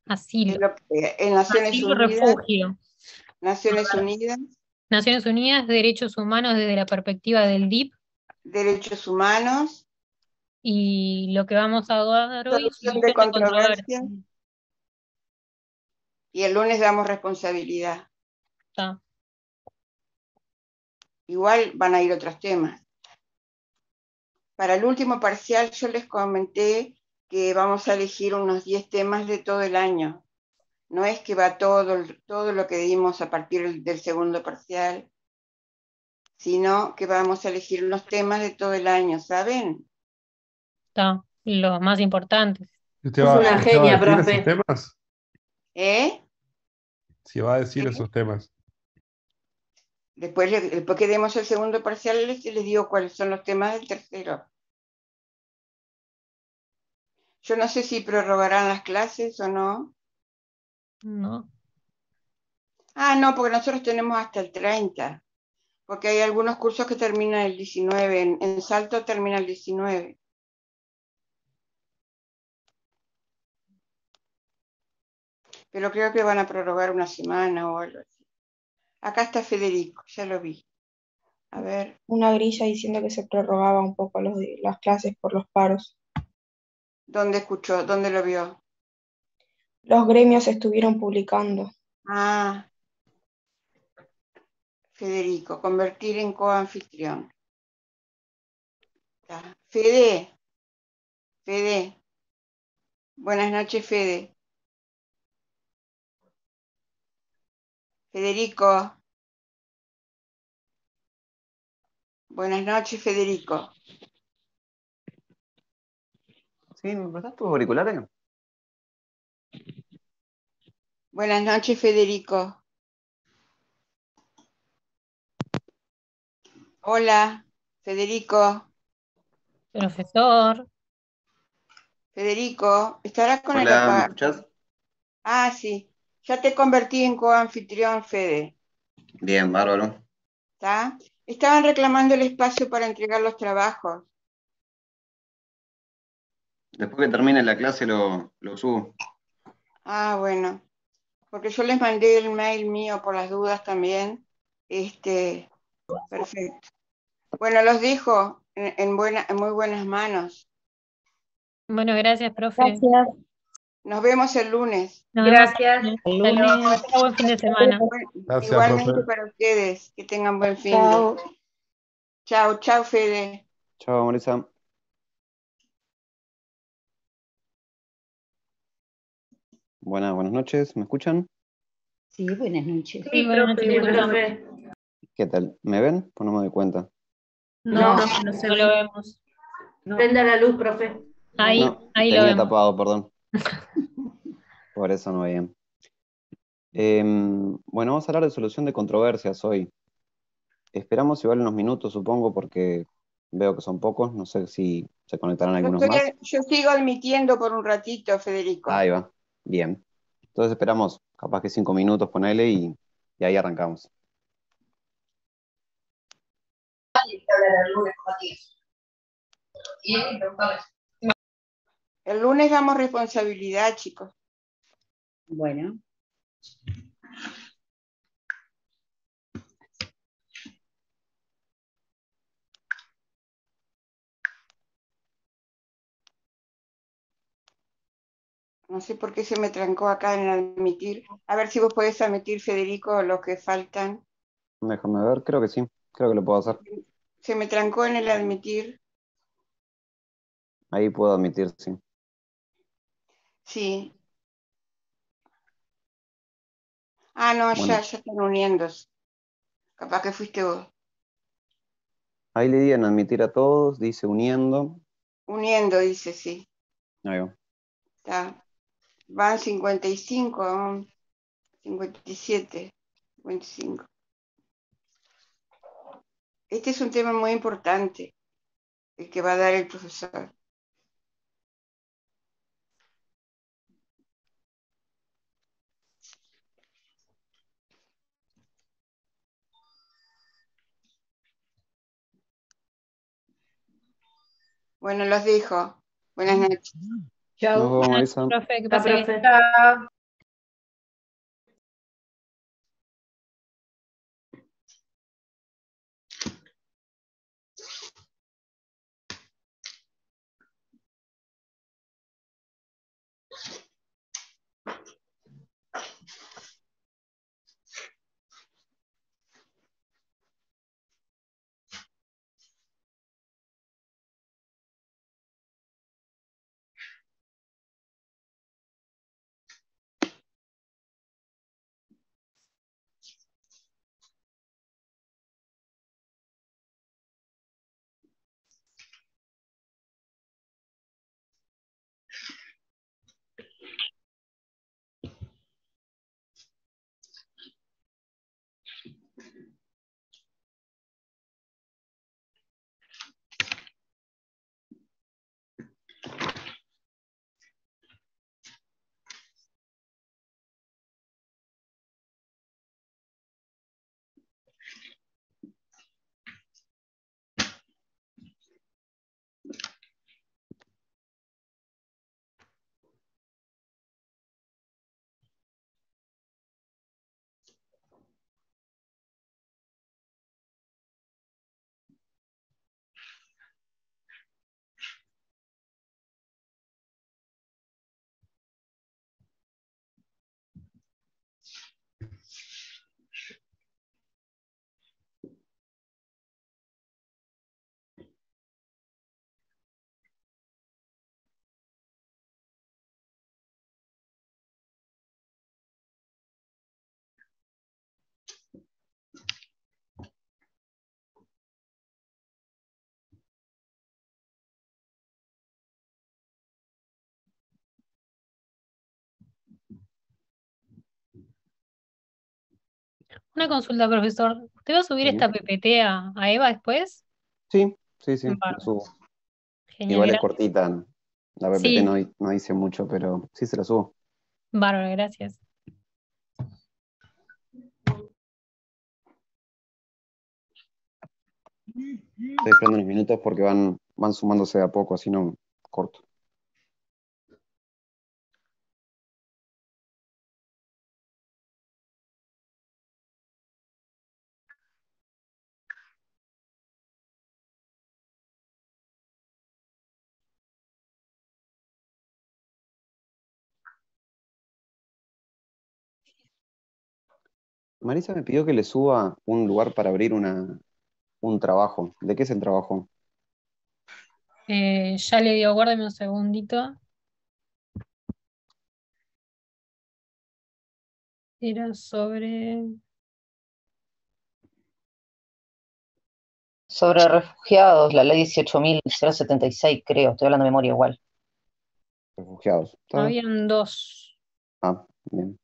Asilo. En Naciones Asilo, Unidas. refugio. Naciones Unidas. Naciones Unidas, derechos humanos desde la perspectiva del DIP. Derechos humanos. Y lo que vamos a dar hoy es Solución de controversia. Y el lunes damos responsabilidad. Está. Igual van a ir otros temas. Para el último parcial yo les comenté que vamos a elegir unos 10 temas de todo el año. No es que va todo lo que dimos a partir del segundo parcial, sino que vamos a elegir unos temas de todo el año, ¿saben? Está. Los más importantes. ¿Usted va a decir esos temas? ¿Eh? Si va a decir esos temas. Después que demos el segundo parcial, les digo cuáles son los temas del tercero. Yo no sé si prorrogarán las clases o no. No. Ah, no, porque nosotros tenemos hasta el 30. Porque hay algunos cursos que terminan el 19. En Salto termina el 19. Pero creo que van a prorrogar una semana o algo así. Acá está Federico, ya lo vi. A ver. Una grilla diciendo que se prorrogaba un poco las clases por los paros. ¿Dónde escuchó? ¿Dónde lo vio? Los gremios estuvieron publicando. Ah. Federico, convertir en coanfitrión. Fede. Buenas noches, Fede. Federico. Buenas noches, Federico. ¿Sí? ¿Me prestás tus auriculares? Buenas noches, Federico. Hola, Federico. Profesor. Federico, ¿estarás con el Hola, ¿me escuchás? Ah, sí. Ya te convertí en coanfitrión, Fede. Bien, bárbaro. ¿Está? Estaban reclamando el espacio para entregar los trabajos. Después que termine la clase lo subo. Ah, bueno. Porque yo les mandé el mail mío por las dudas también. Perfecto. Bueno, los dejo en muy buenas manos. Bueno, gracias, profe. Gracias. Nos vemos el lunes. Gracias. Hasta el lunes. Buen fin de semana. Gracias, Igualmente profe. para ustedes. Que tengan buen fin. Chao. Chao, chao, Fede. Chao, Marisa. Buenas noches, ¿me escuchan? Sí, buenas noches. Sí, buenas noches, profe. ¿Qué tal? ¿Me ven? Pues no me doy cuenta. No, No, no se no ve. lo vemos. Prenda la luz, profe. Ahí, No, ahí lo tenía vemos. tapado, perdón. Por eso no veía. Bueno, vamos a hablar de solución de controversias hoy. Esperamos igual unos minutos, supongo, porque veo que son pocos. No sé si se conectarán algunos más. Yo sigo admitiendo por un ratito, Federico. Ahí va. Bien. Entonces esperamos capaz que 5 minutos, ponele, y ahí arrancamos. El lunes damos responsabilidad, chicos. Bueno. No sé por qué se me trancó acá en admitir. A ver si vos podés admitir, Federico, los que faltan. Déjame ver, creo que sí. Creo que lo puedo hacer. Se me trancó en el admitir. Ahí puedo admitir, sí. Sí. Ah, no, Bueno. ya están uniéndose. Capaz que fuiste vos. Ahí le di en admitir a todos, dice uniendo. Uniendo, dice, sí. Ahí va. Está. Van 55, 57, 55. Este es un tema muy importante, el que va a dar el profesor. Bueno, los dejo. Buenas noches. Nos vemos, Chao. Marisa. Profe, que Chao, pase bien. profe. Una consulta, profesor. ¿Usted va a subir Sí, esta PPT a Eva después? sí, lo Bárbaro. subo. Genial, Igual es gracias. cortita, la PPT Sí, no dice mucho, pero sí se la subo. bárbaro, gracias. Estoy esperando unos minutos porque van sumándose de a poco, así no corto. Marisa me pidió que le suba un lugar para abrir un trabajo. ¿De qué es el trabajo? Ya le digo, guárdeme un segundito. Era sobre... Sobre refugiados, la ley 18.076, creo, estoy hablando de memoria igual. Refugiados. ¿Está? Habían dos. Ah, bien.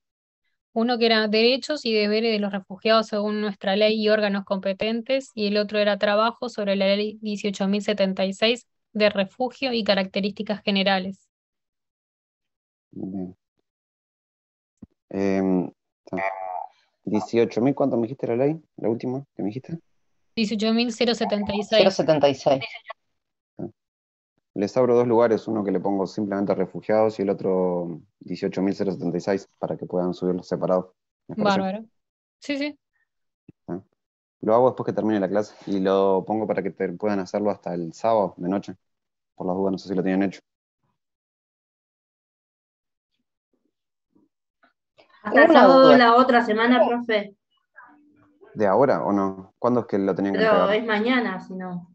Uno que era derechos y deberes de los refugiados según nuestra ley y órganos competentes, y el otro era trabajo sobre la ley 18.076 de refugio y características generales. Bien. Está. 18.000, ¿cuánto me dijiste la ley? La última que me dijiste. 18.076. 076. Les abro dos lugares, uno que le pongo simplemente refugiados y el otro 18.076 para que puedan subirlos separados. ¿Me parece? Bárbaro. Sí, sí. ¿Ah? Lo hago después que termine la clase y lo pongo para que puedan hacerlo hasta el sábado de noche. Por las dudas, no sé si lo tienen hecho. Hasta el Una sábado de duda. la otra semana, profe. ¿De ahora o no? ¿Cuándo es que lo tenían que Pero entregar? es mañana, si no.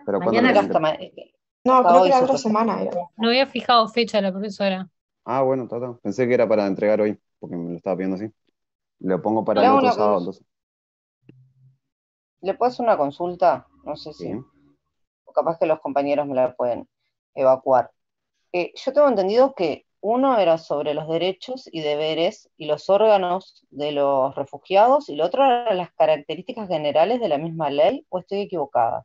¿Pero cuándo lo Mañana tenían Hasta que...? No, hasta creo que hoy, la otra supuestamente. semana era. No había fijado fecha la profesora. Ah, bueno, está. Pensé que era para entregar hoy, porque me lo estaba pidiendo así. Lo pongo para Le el hago otro una sábado, cons- entonces. ¿Le puedo hacer una consulta? No sé Sí. si, o capaz que los compañeros me la pueden evacuar. Yo tengo entendido que uno era sobre los derechos y deberes y los órganos de los refugiados y lo otro eran las características generales de la misma ley, ¿o estoy equivocada?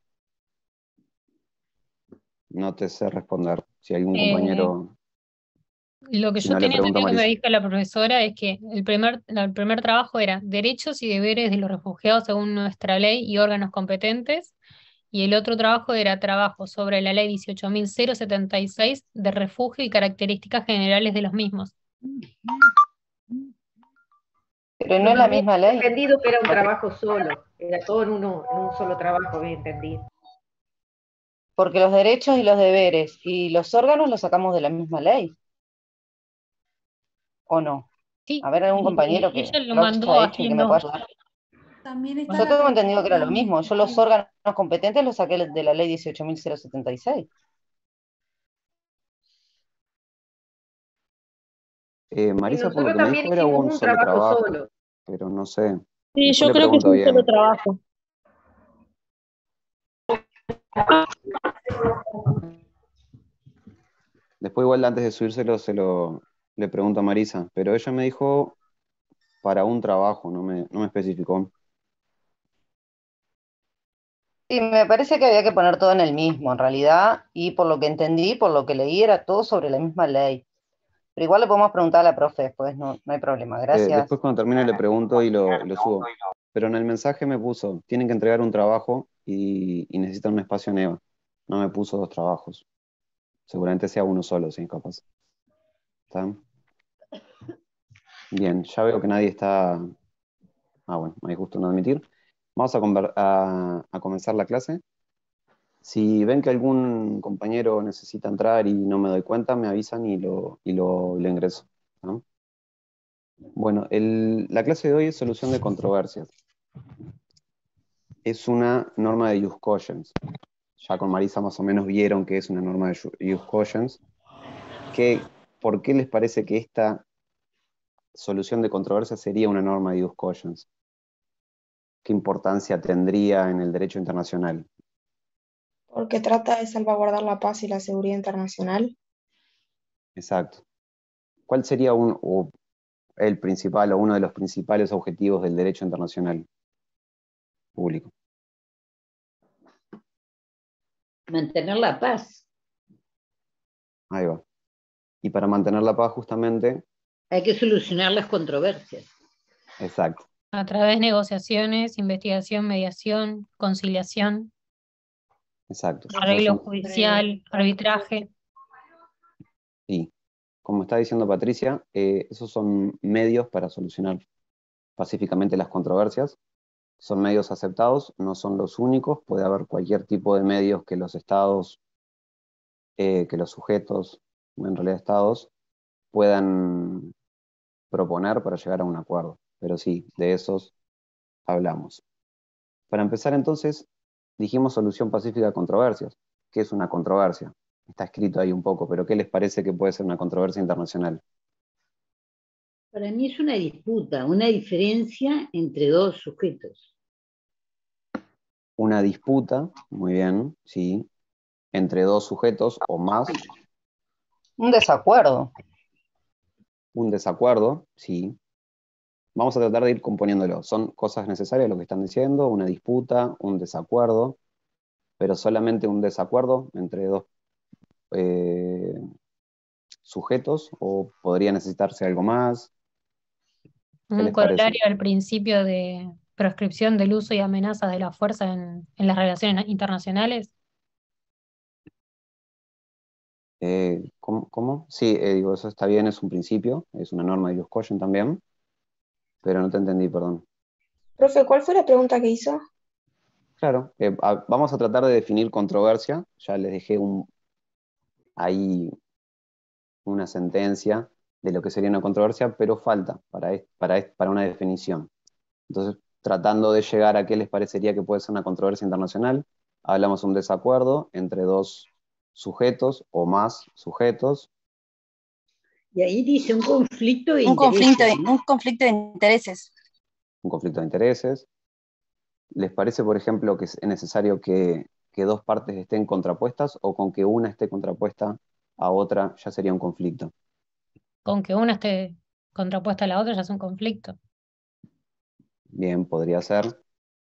No te sé responder. Si hay un Eh, compañero, lo que si yo no le tenía pregunto a entendido que me Marisa. dijo la profesora es que el primer trabajo era derechos y deberes de los refugiados según nuestra ley y órganos competentes, y el otro trabajo era trabajo sobre la ley 18.076 de refugio y características generales de los mismos. Pero no Pero es me la había misma ley. entendido que era un trabajo solo. Era todo en un solo trabajo, había entendido. Porque los derechos y los deberes y los órganos los sacamos de la misma ley, ¿o no? Sí, A ver, algún compañero que ella lo lo mandó haya hecho así y en que me pueda dos. ayudar. También está Yo la tengo entendido que era lo mismo. Yo los traducción. órganos competentes los saqué de la ley 18.076. Y Marisa, por lo nosotros que me también dijo, era hicimos un un solo trabajo trabajo, solo. pero no sé. Sí, Después yo le creo que es pregunto un solo bien. trabajo. Después igual antes de subírselo le pregunto a Marisa, pero ella me dijo para un trabajo, no me especificó. Sí, me parece que había que poner todo en el mismo, en realidad, y por lo que entendí, por lo que leí, era todo sobre la misma ley. Pero igual le podemos preguntar a la profe después, no hay problema. Después Gracias. cuando termine le pregunto y lo subo. Pero en el mensaje me puso, tienen que entregar un trabajo y necesitan un espacio en EVA. No me puso dos trabajos. Seguramente sea uno solo, sí, capaz. ¿Está? Bien, ya veo que nadie está... Ah, bueno, hay justo no admitir. Vamos a comenzar la clase. Si ven que algún compañero necesita entrar y no me doy cuenta, me avisan y lo ingreso. ¿No? Bueno, la clase de hoy es solución de controversias. Es una norma de Jus Cogens. Ya con Marisa más o menos vieron que es una norma de Jus Cogens. ¿Por qué les parece que esta solución de controversias sería una norma de Jus Cogens? ¿Qué importancia tendría en el derecho internacional? Porque trata de salvaguardar la paz y la seguridad internacional. Exacto. ¿Cuál sería el principal o uno de los principales objetivos del derecho internacional público. Mantener la paz. Ahí va. Y para mantener la paz, justamente. Hay que solucionar las controversias. Exacto. A través de negociaciones, investigación, mediación, conciliación, Exacto. arreglo judicial, arbitraje. Sí. Como está diciendo Patricia, esos son medios para solucionar pacíficamente las controversias. Son medios aceptados, no son los únicos. Puede haber cualquier tipo de medios que los estados, que los sujetos, en realidad estados, puedan proponer para llegar a un acuerdo. Pero sí, de esos hablamos. Para empezar entonces, dijimos solución pacífica a controversias. ¿Qué es una controversia? Está escrito ahí un poco, pero ¿qué les parece que puede ser una controversia internacional? Para mí es una disputa, una diferencia entre dos sujetos. Una disputa, muy bien, sí, entre dos sujetos o más. Un desacuerdo. Un desacuerdo, sí. Vamos a tratar de ir componiéndolo. Son cosas necesarias lo que están diciendo, una disputa, un desacuerdo, pero solamente un desacuerdo entre dos sujetos, o podría necesitarse algo más. Un corolario al principio de proscripción del uso y amenazas de la fuerza en las relaciones internacionales. ¿Cómo? Sí, digo, eso está bien, es un principio, es una norma de ius cogens también, pero no te entendí, perdón. Profe, ¿cuál fue la pregunta que hizo? Claro, vamos a tratar de definir controversia, ya les dejé ahí una sentencia de lo que sería una controversia, pero falta para una definición. Entonces, tratando de llegar a qué les parecería que puede ser una controversia internacional, hablamos de un desacuerdo entre dos sujetos o más sujetos. Y ahí dice un conflicto de intereses. Un conflicto de intereses. Un conflicto de intereses. ¿Les parece, por ejemplo, que es necesario que dos partes estén contrapuestas, o con que una esté contrapuesta a otra ya sería un conflicto? Con que una esté contrapuesta a la otra ya es un conflicto. Bien, podría ser.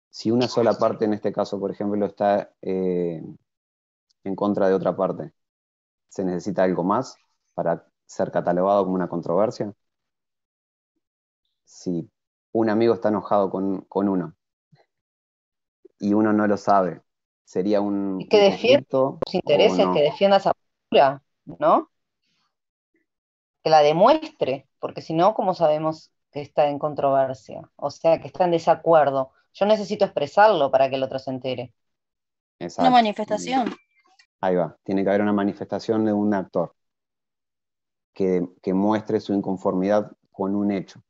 Si una sola parte, en este caso, por ejemplo, está en contra de otra parte, ¿se necesita algo más para ser catalogado como una controversia? Si un amigo está enojado con uno y uno no lo sabe, ¿sería un que defienda conflicto sus intereses, o no? que defienda esa postura, ¿no? Que la demuestre, porque si no, ¿cómo sabemos que está en controversia? O sea, que está en desacuerdo. Yo necesito expresarlo para que el otro se entere. Exacto. Una manifestación. Ahí va, tiene que haber una manifestación de un actor que muestre su inconformidad con un hecho.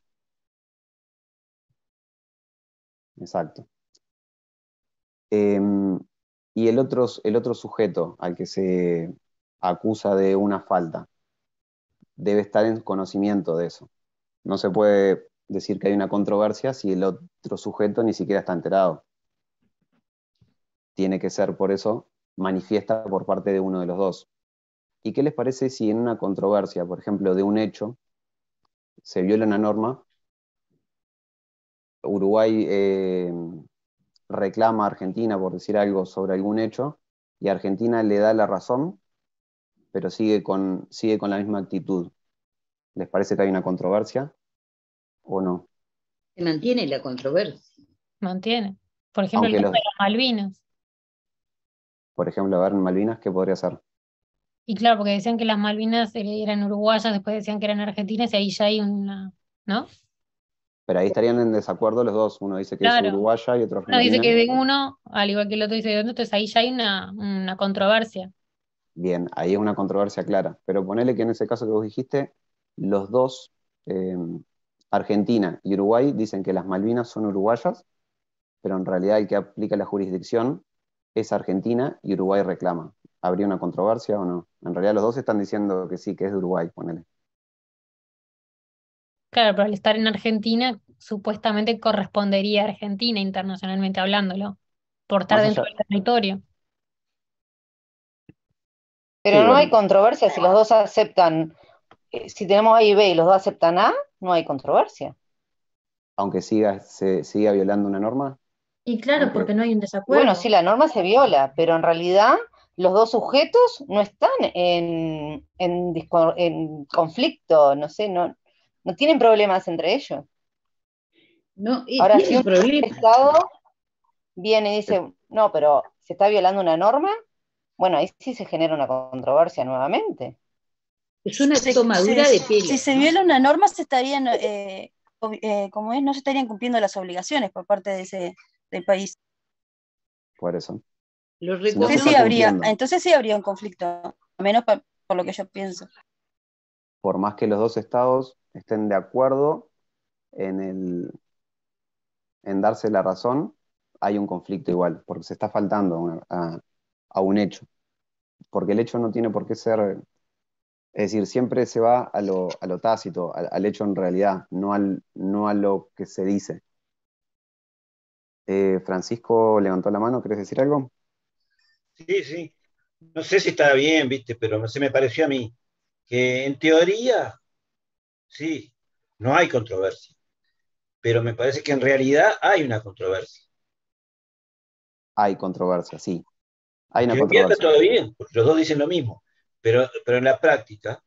Exacto. Y el otro sujeto al que se acusa de una falta debe estar en conocimiento de eso. No se puede decir que hay una controversia si el otro sujeto ni siquiera está enterado. Tiene que ser, por eso, manifiesta por parte de uno de los dos. ¿Y qué les parece si en una controversia, por ejemplo, de un hecho, se viola una norma, Uruguay reclama a Argentina por decir algo sobre algún hecho, y Argentina le da la razón, pero sigue con la misma actitud? ¿Les parece que hay una controversia o no? Se mantiene la controversia. Mantiene. Por ejemplo, Aunque el caso de las Malvinas. Por ejemplo, a ver, en Malvinas, ¿qué podría ser? Y claro, porque decían que las Malvinas eran uruguayas, después decían que eran argentinas, y ahí ya hay una, ¿no? Pero ahí estarían en desacuerdo los dos. Uno dice que Claro. es uruguaya y otro Uno argentina. dice que de uno, al igual que el otro dice de otro, entonces ahí ya hay una controversia. Bien, ahí es una controversia clara. Pero ponele que en ese caso que vos dijiste, los dos, Argentina y Uruguay, dicen que las Malvinas son uruguayas, pero en realidad el que aplica la jurisdicción es Argentina y Uruguay reclama. ¿Habría una controversia o no? En realidad los dos están diciendo que sí, que es de Uruguay, ponele. Claro, pero al estar en Argentina, supuestamente correspondería a Argentina internacionalmente hablándolo, por estar Más dentro allá, del territorio. Pero sí, no hay bueno, controversia si los dos aceptan si tenemos A y B y los dos aceptan A, no hay controversia. Aunque se siga violando una norma. Y claro, Aunque, porque no hay un desacuerdo. Bueno, sí, la norma se viola, pero en realidad los dos sujetos no están en conflicto, no sé, no tienen problemas entre ellos. No, Ahora, si tienen un problemas. Estado viene y dice, no, pero se está violando una norma, bueno, ahí sí se genera una controversia nuevamente. Es una tomadura de pelo. Si se viola una norma, se estarían, como es, no se estarían cumpliendo las obligaciones por parte del país. por eso. Entonces sí habría un conflicto, al menos por lo que yo pienso. Por más que los dos estados estén de acuerdo en darse la razón, hay un conflicto igual, porque se está faltando a un hecho. Porque el hecho no tiene por qué ser, es decir, siempre se va a lo tácito, al hecho en realidad, no a lo que se dice. Francisco levantó la mano, ¿querés decir algo? Sí. No sé si está bien, viste, pero se me pareció a mí que en teoría, sí, no hay controversia, pero me parece que en realidad hay una controversia. Hay controversia, sí. Hay En una teoría está controversia. todo bien, porque los dos dicen lo mismo, pero en la práctica,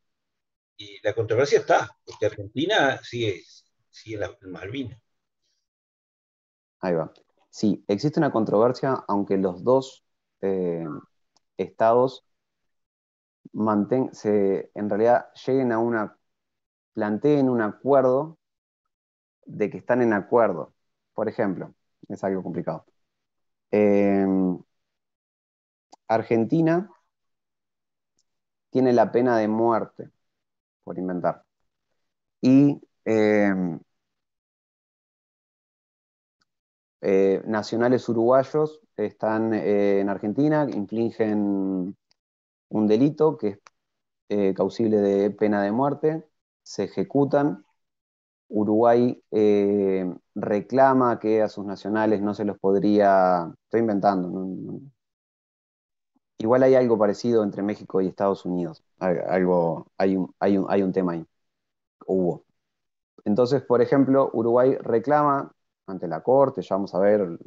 y la controversia está, porque Argentina sigue en Malvinas. Ahí va. Sí, existe una controversia, aunque los dos estados en realidad planteen un acuerdo de que están en acuerdo. Por ejemplo, es algo complicado. Argentina tiene la pena de muerte, por inventar. Y nacionales uruguayos están en Argentina, infligen un delito que es causible de pena de muerte, se ejecutan. Uruguay reclama que a sus nacionales no se los podría, estoy inventando, igual hay algo parecido entre México y Estados Unidos, hay un tema ahí, hubo. Entonces, por ejemplo, Uruguay reclama ante la Corte, ya vamos a ver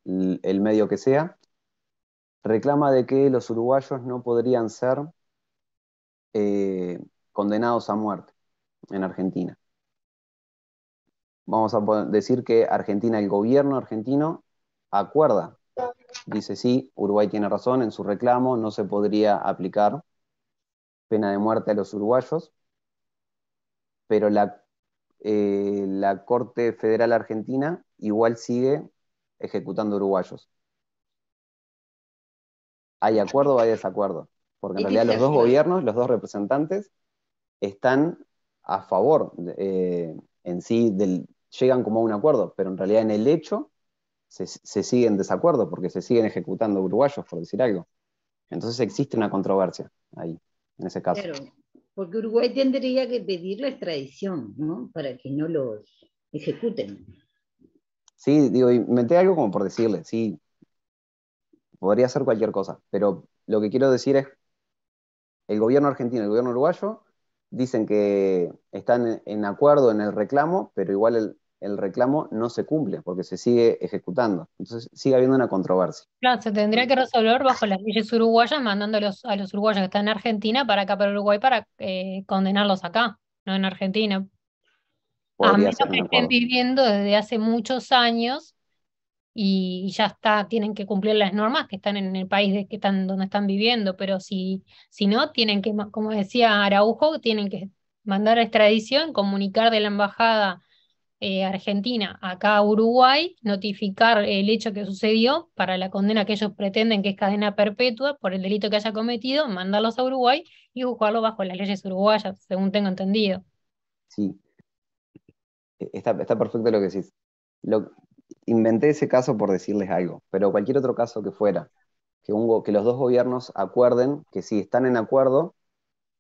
el medio que sea, reclama de que los uruguayos no podrían ser condenados a muerte en Argentina. Vamos a decir que Argentina, el gobierno argentino, acuerda, dice sí, Uruguay tiene razón en su reclamo, no se podría aplicar pena de muerte a los uruguayos, pero la Corte Federal Argentina igual sigue ejecutando uruguayos. ¿Hay acuerdo o hay desacuerdo? Porque en realidad los dos gobiernos, los dos representantes, están a favor en sí llegan como a un acuerdo, pero en realidad en el hecho se siguen en desacuerdo porque se siguen ejecutando uruguayos, por decir algo. Entonces existe una controversia ahí, en ese caso. Claro, porque Uruguay tendría que pedir la extradición, ¿no? Para que no los ejecuten. Sí, digo, inventé algo como por decirle, sí, podría ser cualquier cosa, pero lo que quiero decir es, el gobierno argentino y el gobierno uruguayo dicen que están en acuerdo en el reclamo, pero igual el reclamo no se cumple porque se sigue ejecutando. Entonces sigue habiendo una controversia. Claro, se tendría que resolver bajo las leyes uruguayas, mandando a los uruguayos que están en Argentina para acá, para Uruguay, para condenarlos acá, no en Argentina. A menos que estén viviendo desde hace muchos años y ya está, tienen que cumplir las normas que están en el país donde están viviendo, pero si no, tienen que, como decía Araujo, tienen que mandar a extradición, comunicar de la embajada argentina acá a Uruguay, notificar el hecho que sucedió para la condena que ellos pretenden que es cadena perpetua por el delito que haya cometido, mandarlos a Uruguay y juzgarlo bajo las leyes uruguayas, según tengo entendido. Sí, está perfecto lo que decís. Inventé ese caso por decirles algo, pero cualquier otro caso que fuera, que los dos gobiernos acuerden que sí están en acuerdo,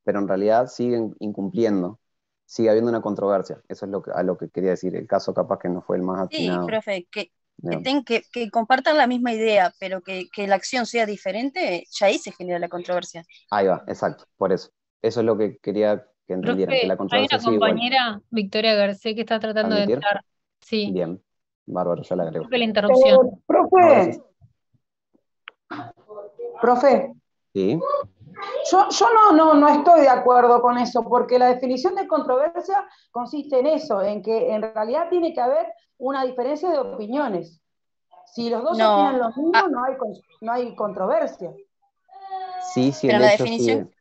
pero en realidad siguen incumpliendo, sigue habiendo una controversia. Eso es a lo que quería decir. El caso capaz que no fue el más atinado. Sí, profe, que compartan la misma idea, pero que la acción sea diferente, ya ahí se genera la controversia. Ahí va, exacto, por eso. Eso es lo que quería que entendieran que Profe, la hay controversia una sigue igual. compañera, Victoria Garcés, que está tratando de ¿Admitir? entrar. Sí, Bien, bárbaro, ya la agrego. disculpe la interrupción. No, Profe, gracias. profe, Sí, yo no estoy de acuerdo con eso, porque la definición de controversia consiste en eso, en que en realidad tiene que haber una diferencia de opiniones. Si los dos opinan No, lo mismo, no hay controversia. sí, pero el la hecho sigue. definición,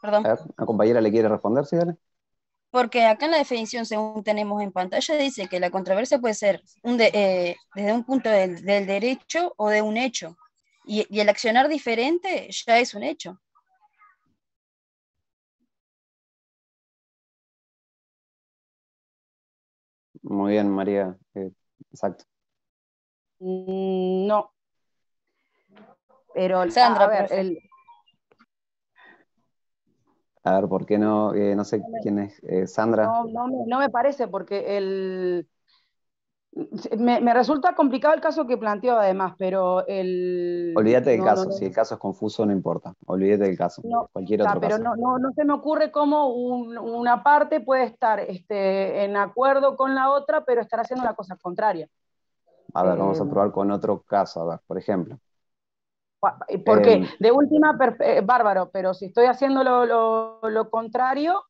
perdón, A ver, ¿la compañera le quiere responder? Sí, dale. porque acá en la definición, según tenemos en pantalla, dice que la controversia puede ser desde un punto del derecho o de un hecho, y el accionar diferente ya es un hecho. Muy bien, María. Exacto. No, pero Sandra, a ver, profe. A ver, ¿por qué no? No sé quién es. Sandra. no me parece, porque me resulta complicado el caso que planteó además, pero Olvídate del no, caso. Si el caso es confuso, no importa. Olvídate del caso. no, Cualquier está, otro pero caso. no se me ocurre cómo una parte puede estar en acuerdo con la otra, pero estar haciendo la cosa contraria. A ver, vamos a probar con otro caso. A ver, por ejemplo. Porque de última, bárbaro, pero si estoy haciendo lo contrario,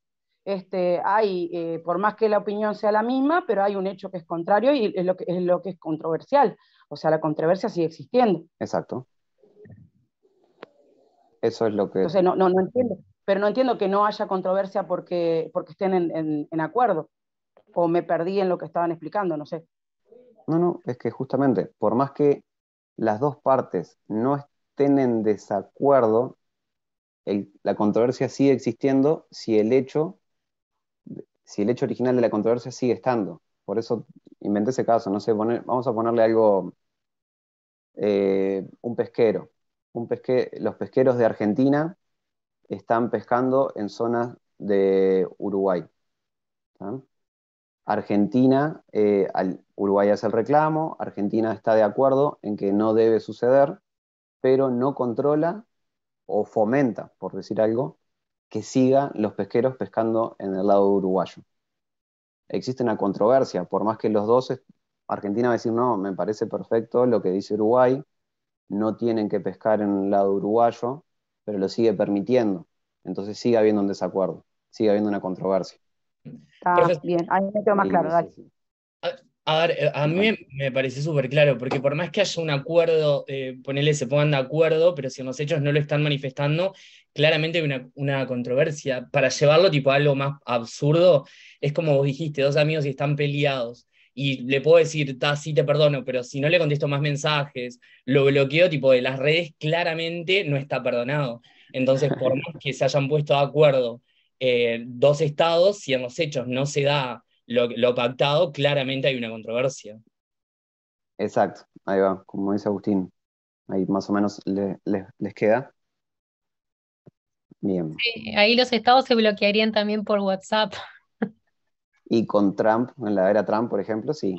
hay, por más que la opinión sea la misma, pero hay un hecho que es contrario y es lo que es controversial. O sea, la controversia sigue existiendo. Exacto. Eso es lo que... Entonces, no entiendo. Pero no entiendo que no haya controversia porque estén en acuerdo. O me perdí en lo que estaban explicando, no sé. No, es que justamente, por más que las dos partes no estén en desacuerdo, la controversia sigue existiendo si el hecho original de la controversia sigue estando. Por eso inventé ese caso, no sé, vamos a ponerle algo, un pesquero. Los pesqueros de Argentina están pescando en zonas de Uruguay. ¿tá? Argentina, Uruguay hace el reclamo, Argentina está de acuerdo en que no debe suceder, pero no controla o fomenta, por decir algo, que sigan los pesqueros pescando en el lado uruguayo. Existe una controversia, por más que los dos, Argentina va a decir, no, me parece perfecto lo que dice Uruguay, no tienen que pescar en el lado uruguayo, pero lo sigue permitiendo. Entonces sigue habiendo un desacuerdo, sigue habiendo una controversia. Está bien, ahí me quedo más claro, dale. A ver, a mí me parece súper claro, porque por más que haya un acuerdo, ponele, se pongan de acuerdo, pero si en los hechos no lo están manifestando, claramente hay una controversia. Para llevarlo tipo a algo más absurdo, es como vos dijiste, dos amigos y están peleados, y le puedo decir, sí te perdono, pero si no le contesto más mensajes, lo bloqueo tipo de las redes, claramente no está perdonado. Entonces, por más que se hayan puesto de acuerdo dos estados, si en los hechos no se da lo pactado, claramente hay una controversia. Exacto, ahí va, como dice Agustín, ahí más o menos les queda. Bien. Sí, ahí los estados se bloquearían también por WhatsApp. Y con Trump, en la era Trump, por ejemplo, sí.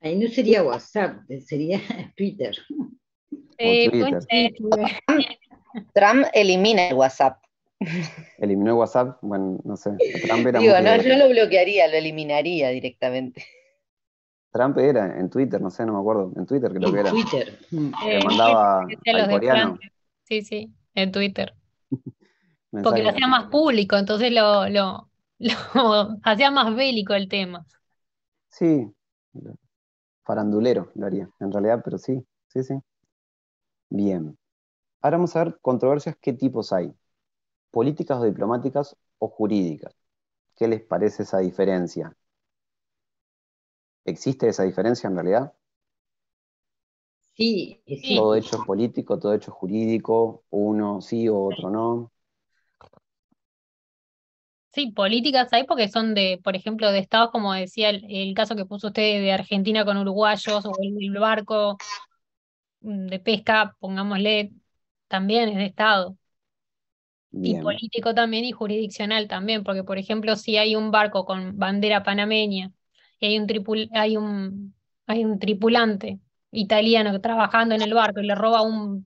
Ahí no sería WhatsApp, sería Twitter. Twitter. Trump elimina el WhatsApp. ¿Eliminó el WhatsApp? Bueno, no sé. Trump era Digo, muy no, yo lo bloquearía, lo eliminaría directamente. Trump era en Twitter, no sé, no me acuerdo. En Twitter creo que era. Twitter. Le mandaba al coreano. Sí, en Twitter. Porque mensajes. lo hacía más público, entonces lo hacía más bélico el tema. Sí, farandulero lo haría, en realidad, pero sí. Bien. Ahora vamos a ver controversias, ¿qué tipos hay? ¿Políticas o diplomáticas o jurídicas? ¿Qué les parece esa diferencia? ¿Existe esa diferencia en realidad? Sí, existe. Todo hecho es político, todo hecho es jurídico, uno sí o otro no. Sí, políticas hay porque son por ejemplo, de estados, como decía el caso que puso usted de Argentina con uruguayos, o el barco de pesca, pongámosle, también es de estado. Bien. Y político también y jurisdiccional también, porque por ejemplo, si hay un barco con bandera panameña y hay un tripulante italiano trabajando en el barco y le roba a un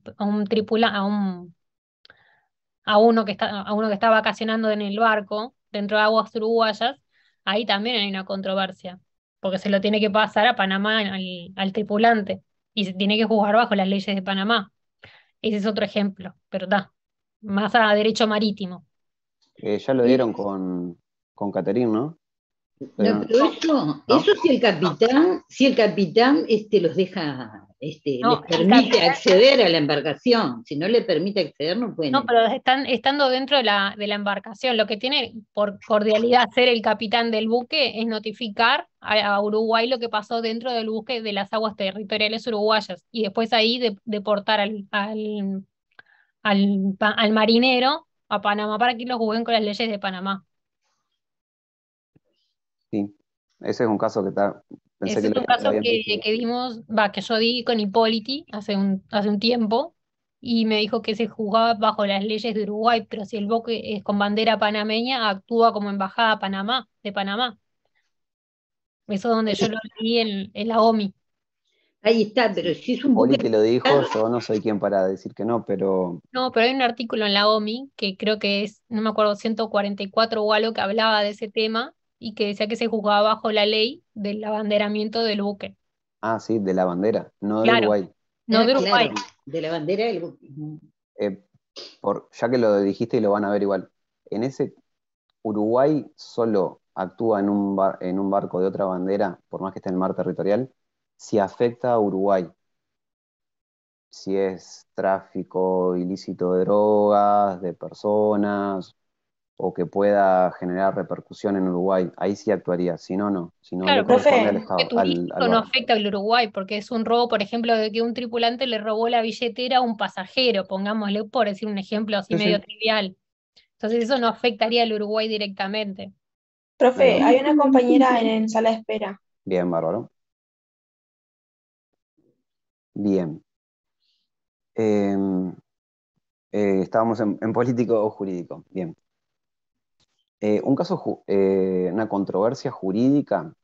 a uno que está vacacionando en el barco dentro de aguas uruguayas, ahí también hay una controversia, porque se lo tiene que pasar a Panamá al tripulante y se tiene que juzgar bajo las leyes de Panamá. Ese es otro ejemplo, pero está, más a derecho marítimo. Ya lo dieron con Caterín, ¿no? No, pero eso si el capitán los deja, les permite acceder a la embarcación. Si no le permite acceder, no pueden. No, pero estando dentro de la embarcación, lo que tiene por cordialidad hacer el capitán del buque es notificar a Uruguay lo que pasó dentro del buque de las aguas territoriales uruguayas y después ahí deportar al marinero a Panamá para que lo juzguen con las leyes de Panamá. Sí, ese es un caso que pensé Ese que es un caso que dimos, que yo di con Hipóliti hace un tiempo, y me dijo que se juzgaba bajo las leyes de Uruguay, pero si el buque es con bandera panameña, actúa como embajada de Panamá. Eso es donde yo lo leí en la OMI. Ahí está, pero si es un buque... Hipóliti lo dijo, yo no soy quien para decir que no, pero... No, pero hay un artículo en la OMI, que creo que es, no me acuerdo, 144 o algo, que hablaba de ese tema, y que decía que se juzgaba bajo la ley del abanderamiento del buque. Ah, sí, de la bandera, no de Claro, Uruguay. no de Uruguay. Claro, de la bandera del buque. Ya que lo dijiste y lo van a ver igual, en ese Uruguay solo actúa en un barco de otra bandera, por más que esté en el mar territorial, si afecta a Uruguay. Si es tráfico ilícito de drogas, de personas, o que pueda generar repercusión en Uruguay, ahí sí actuaría, si no, no. Si no, Claro, le corresponde al profe, Estado, al no barco. afecta al Uruguay, porque es un robo, por ejemplo, de que un tripulante le robó la billetera a un pasajero, pongámosle por decir un ejemplo así medio trivial. Entonces eso no afectaría al Uruguay directamente. Profe, hay una compañera en sala de espera. Bien, bárbaro. Bien. Estábamos en político o jurídico. Bien. Una controversia jurídica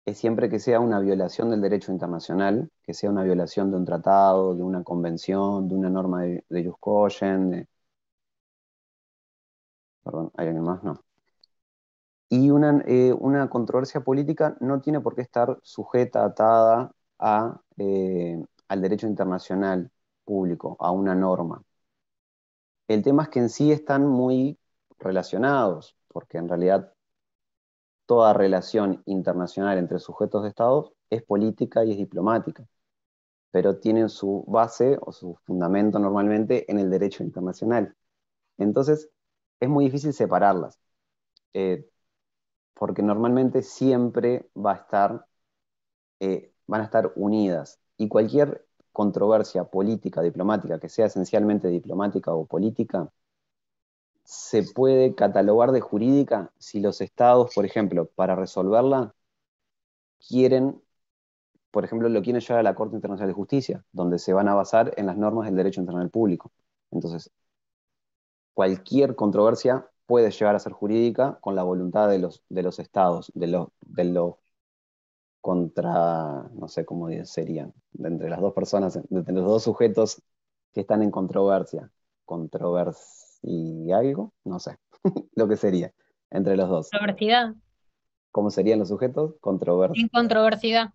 es siempre que sea una violación del derecho internacional, que sea una violación de un tratado, de una convención, de una norma de jus cogens, perdón, ¿hay alguien más? No. Y una controversia política no tiene por qué estar sujeta, atada al derecho internacional público, a una norma. El tema es que en sí están muy relacionados, porque en realidad toda relación internacional entre sujetos de Estados es política y es diplomática, pero tienen su base o su fundamento normalmente en el derecho internacional. Entonces, es muy difícil separarlas, porque normalmente siempre van a estar unidas, y cualquier controversia política, diplomática, que sea esencialmente diplomática o política, se puede catalogar de jurídica si los estados, por ejemplo, para resolverla, por ejemplo, lo quieren llevar a la Corte Internacional de Justicia, donde se van a basar en las normas del derecho internacional público. Entonces, cualquier controversia puede llegar a ser jurídica con la voluntad de los estados, de los contra, no sé cómo serían, entre las dos personas, entre los dos sujetos que están en controversia. ¿Y algo? No sé, lo que sería, entre los dos. Controversidad. ¿Cómo serían los sujetos? En controversidad.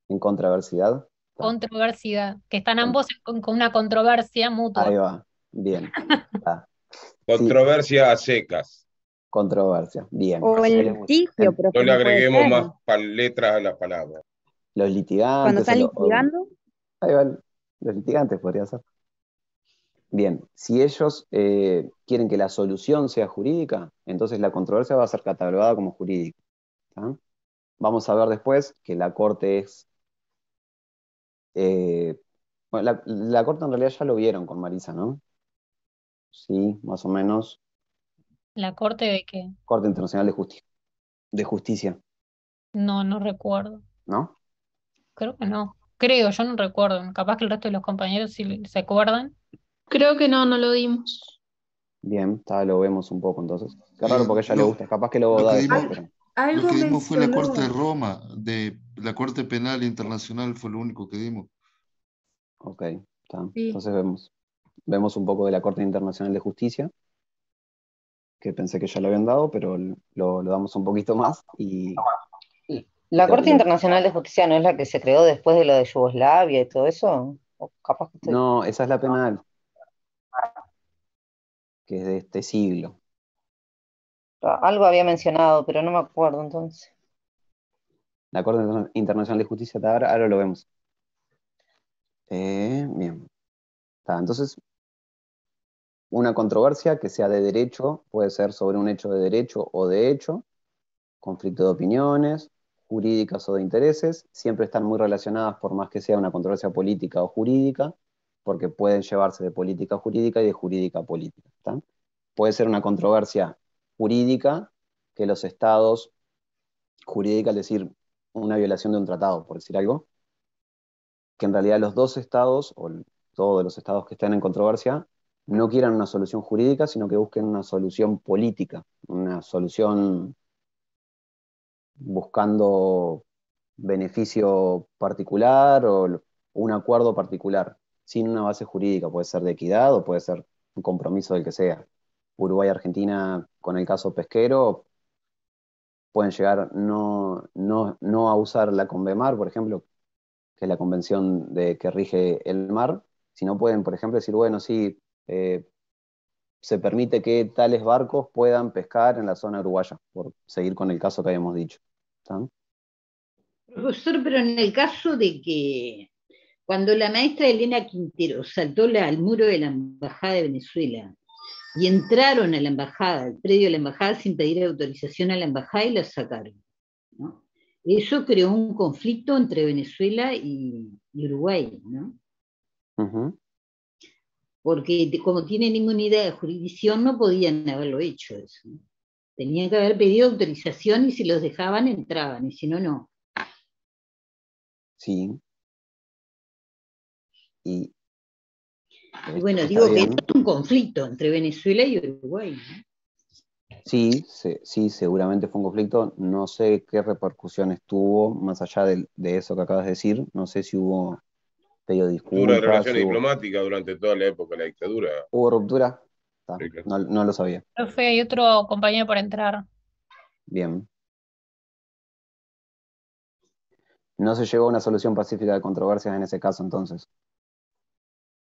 En controversidad. Controversidad, que están ambos con una controversia mutua. Ahí va, bien. Controversia a secas. Controversia, bien. O el litigio, profe. No le no puede agreguemos ser. más letras a la palabra. Los litigantes. Cuando están litigando. Ahí va, los litigantes podría ser. Bien, si ellos quieren que la solución sea jurídica, entonces la controversia va a ser catalogada como jurídica. ¿Tá? Vamos a ver después que la Corte es... bueno, la Corte en realidad ya lo vieron con Marisa, ¿no? Sí, más o menos. ¿La Corte de qué? Corte Internacional de Justicia. No recuerdo. ¿No? Creo que no. Yo no recuerdo. Capaz que el resto de los compañeros sí se acuerdan. Creo que no lo dimos. Bien, lo vemos un poco entonces. Qué raro porque a ella le gusta. Capaz que lo da después, pero... Lo que dimos fue la Corte de Roma, de la Corte Penal Internacional fue lo único que dimos. Ok, está. Sí. Entonces vemos. vemos un poco de la Corte Internacional de Justicia, que pensé que ya lo habían dado, pero lo damos un poquito más. Y ¿La Corte Internacional de Justicia no es la que se creó después de lo de Yugoslavia y todo eso? ¿O capaz que estoy... No, esa es la penal, que es de este siglo. Algo había mencionado, pero no me acuerdo entonces. La Corte Internacional de Justicia, ahora lo vemos. Bien. Entonces, una controversia que sea de derecho puede ser sobre un hecho de derecho o de hecho, conflicto de opiniones, jurídicas o de intereses, siempre están muy relacionadas por más que sea una controversia política o jurídica, porque pueden llevarse de política a jurídica y de jurídica a política. ¿Está? Puede ser una controversia jurídica que los estados, jurídica es decir, una violación de un tratado, por decir algo, que en realidad los dos estados, o todos los estados que estén en controversia, no quieran una solución jurídica, sino que busquen una solución política, una solución buscando beneficio particular o un acuerdo particular, sin una base jurídica, puede ser de equidad o puede ser un compromiso del que sea. Uruguay-Argentina, con el caso pesquero, pueden llegar no a usar la Convemar, por ejemplo, que es la convención que rige el mar, sino pueden, por ejemplo, decir, bueno, sí, se permite que tales barcos puedan pescar en la zona uruguaya, por seguir con el caso que habíamos dicho. ¿Está? Profesor, pero en el caso de que cuando la maestra Elena Quintero saltó al muro de la Embajada de Venezuela y entraron a la embajada, al predio de la embajada, sin pedir autorización a la embajada y la sacaron, ¿no? Eso creó un conflicto entre Venezuela y Uruguay, ¿no? Uh-huh. Porque como tienen inmunidad de jurisdicción no podían haberlo hecho eso, ¿no? Tenían que haber pedido autorización y si los dejaban entraban, y si no, no. Sí. Y bueno, digo que es un conflicto entre Venezuela y Uruguay, ¿no? Sí, sí, seguramente fue un conflicto. No sé qué repercusiones tuvo, más allá de eso que acabas de decir. No sé si hubo pedido disculpas. Ruptura de relaciones diplomáticas durante toda la época de la dictadura. ¿Hubo ruptura? No lo sabía. Profe, hay otro compañero por entrar. Bien. No se llegó a una solución pacífica de controversias en ese caso, entonces.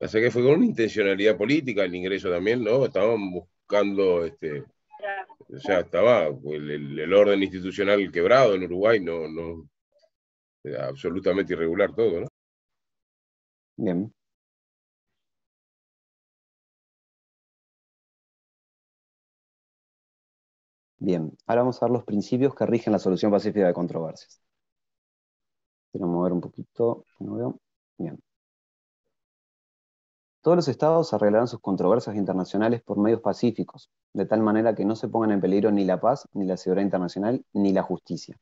O sea que fue con una intencionalidad política el ingreso también, ¿no? Estaban buscando, o sea, estaba el orden institucional quebrado en Uruguay, no, era absolutamente irregular todo, ¿no? Bien. Bien, ahora vamos a ver los principios que rigen la solución pacífica de controversias. Quiero mover un poquito, no veo. Bien. Todos los estados arreglarán sus controversias internacionales por medios pacíficos, de tal manera que no se pongan en peligro ni la paz, ni la seguridad internacional, ni la justicia.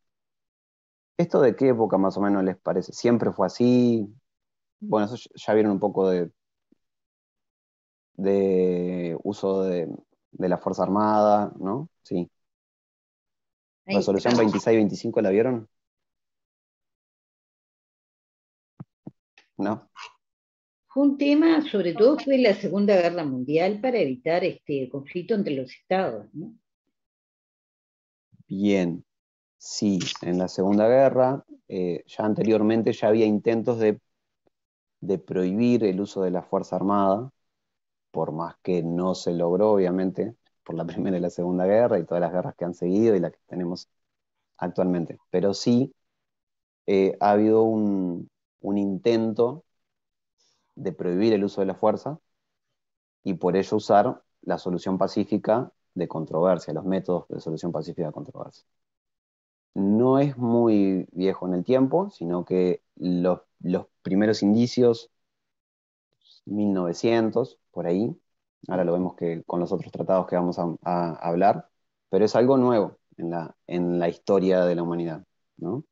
¿Esto de qué época más o menos les parece? ¿Siempre fue así? Bueno, eso ya vieron un poco de uso de la Fuerza Armada, ¿no? Sí. Resolución 26-25, ¿la vieron? ¿No? Fue un tema, sobre todo fue en la Segunda Guerra Mundial, para evitar el conflicto entre los estados, ¿no? Bien, sí, en la Segunda Guerra, ya anteriormente ya había intentos de prohibir el uso de la Fuerza Armada, por más que no se logró, obviamente, por la Primera y la Segunda Guerra y todas las guerras que han seguido y las que tenemos actualmente. Pero sí ha habido un intento de prohibir el uso de la fuerza y por ello usar la solución pacífica de controversia, los métodos de solución pacífica de controversia. No es muy viejo en el tiempo, sino que los primeros indicios, 1900, por ahí, ahora lo vemos que con los otros tratados que vamos a hablar, pero es algo nuevo en la historia de la humanidad, ¿no?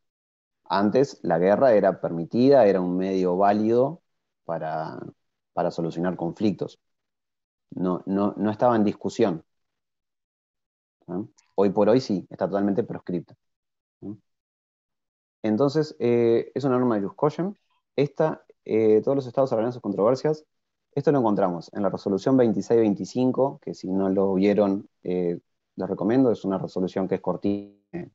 Antes la guerra era permitida, era un medio válido para solucionar conflictos. No estaba en discusión, ¿no? Hoy por hoy sí, está totalmente proscripta, ¿no? Entonces, es una norma de Jus Cogens. Todos los estados arreglan sus controversias Esto lo encontramos en la resolución 2625, que si no lo vieron, les recomiendo, es una resolución que es cortita.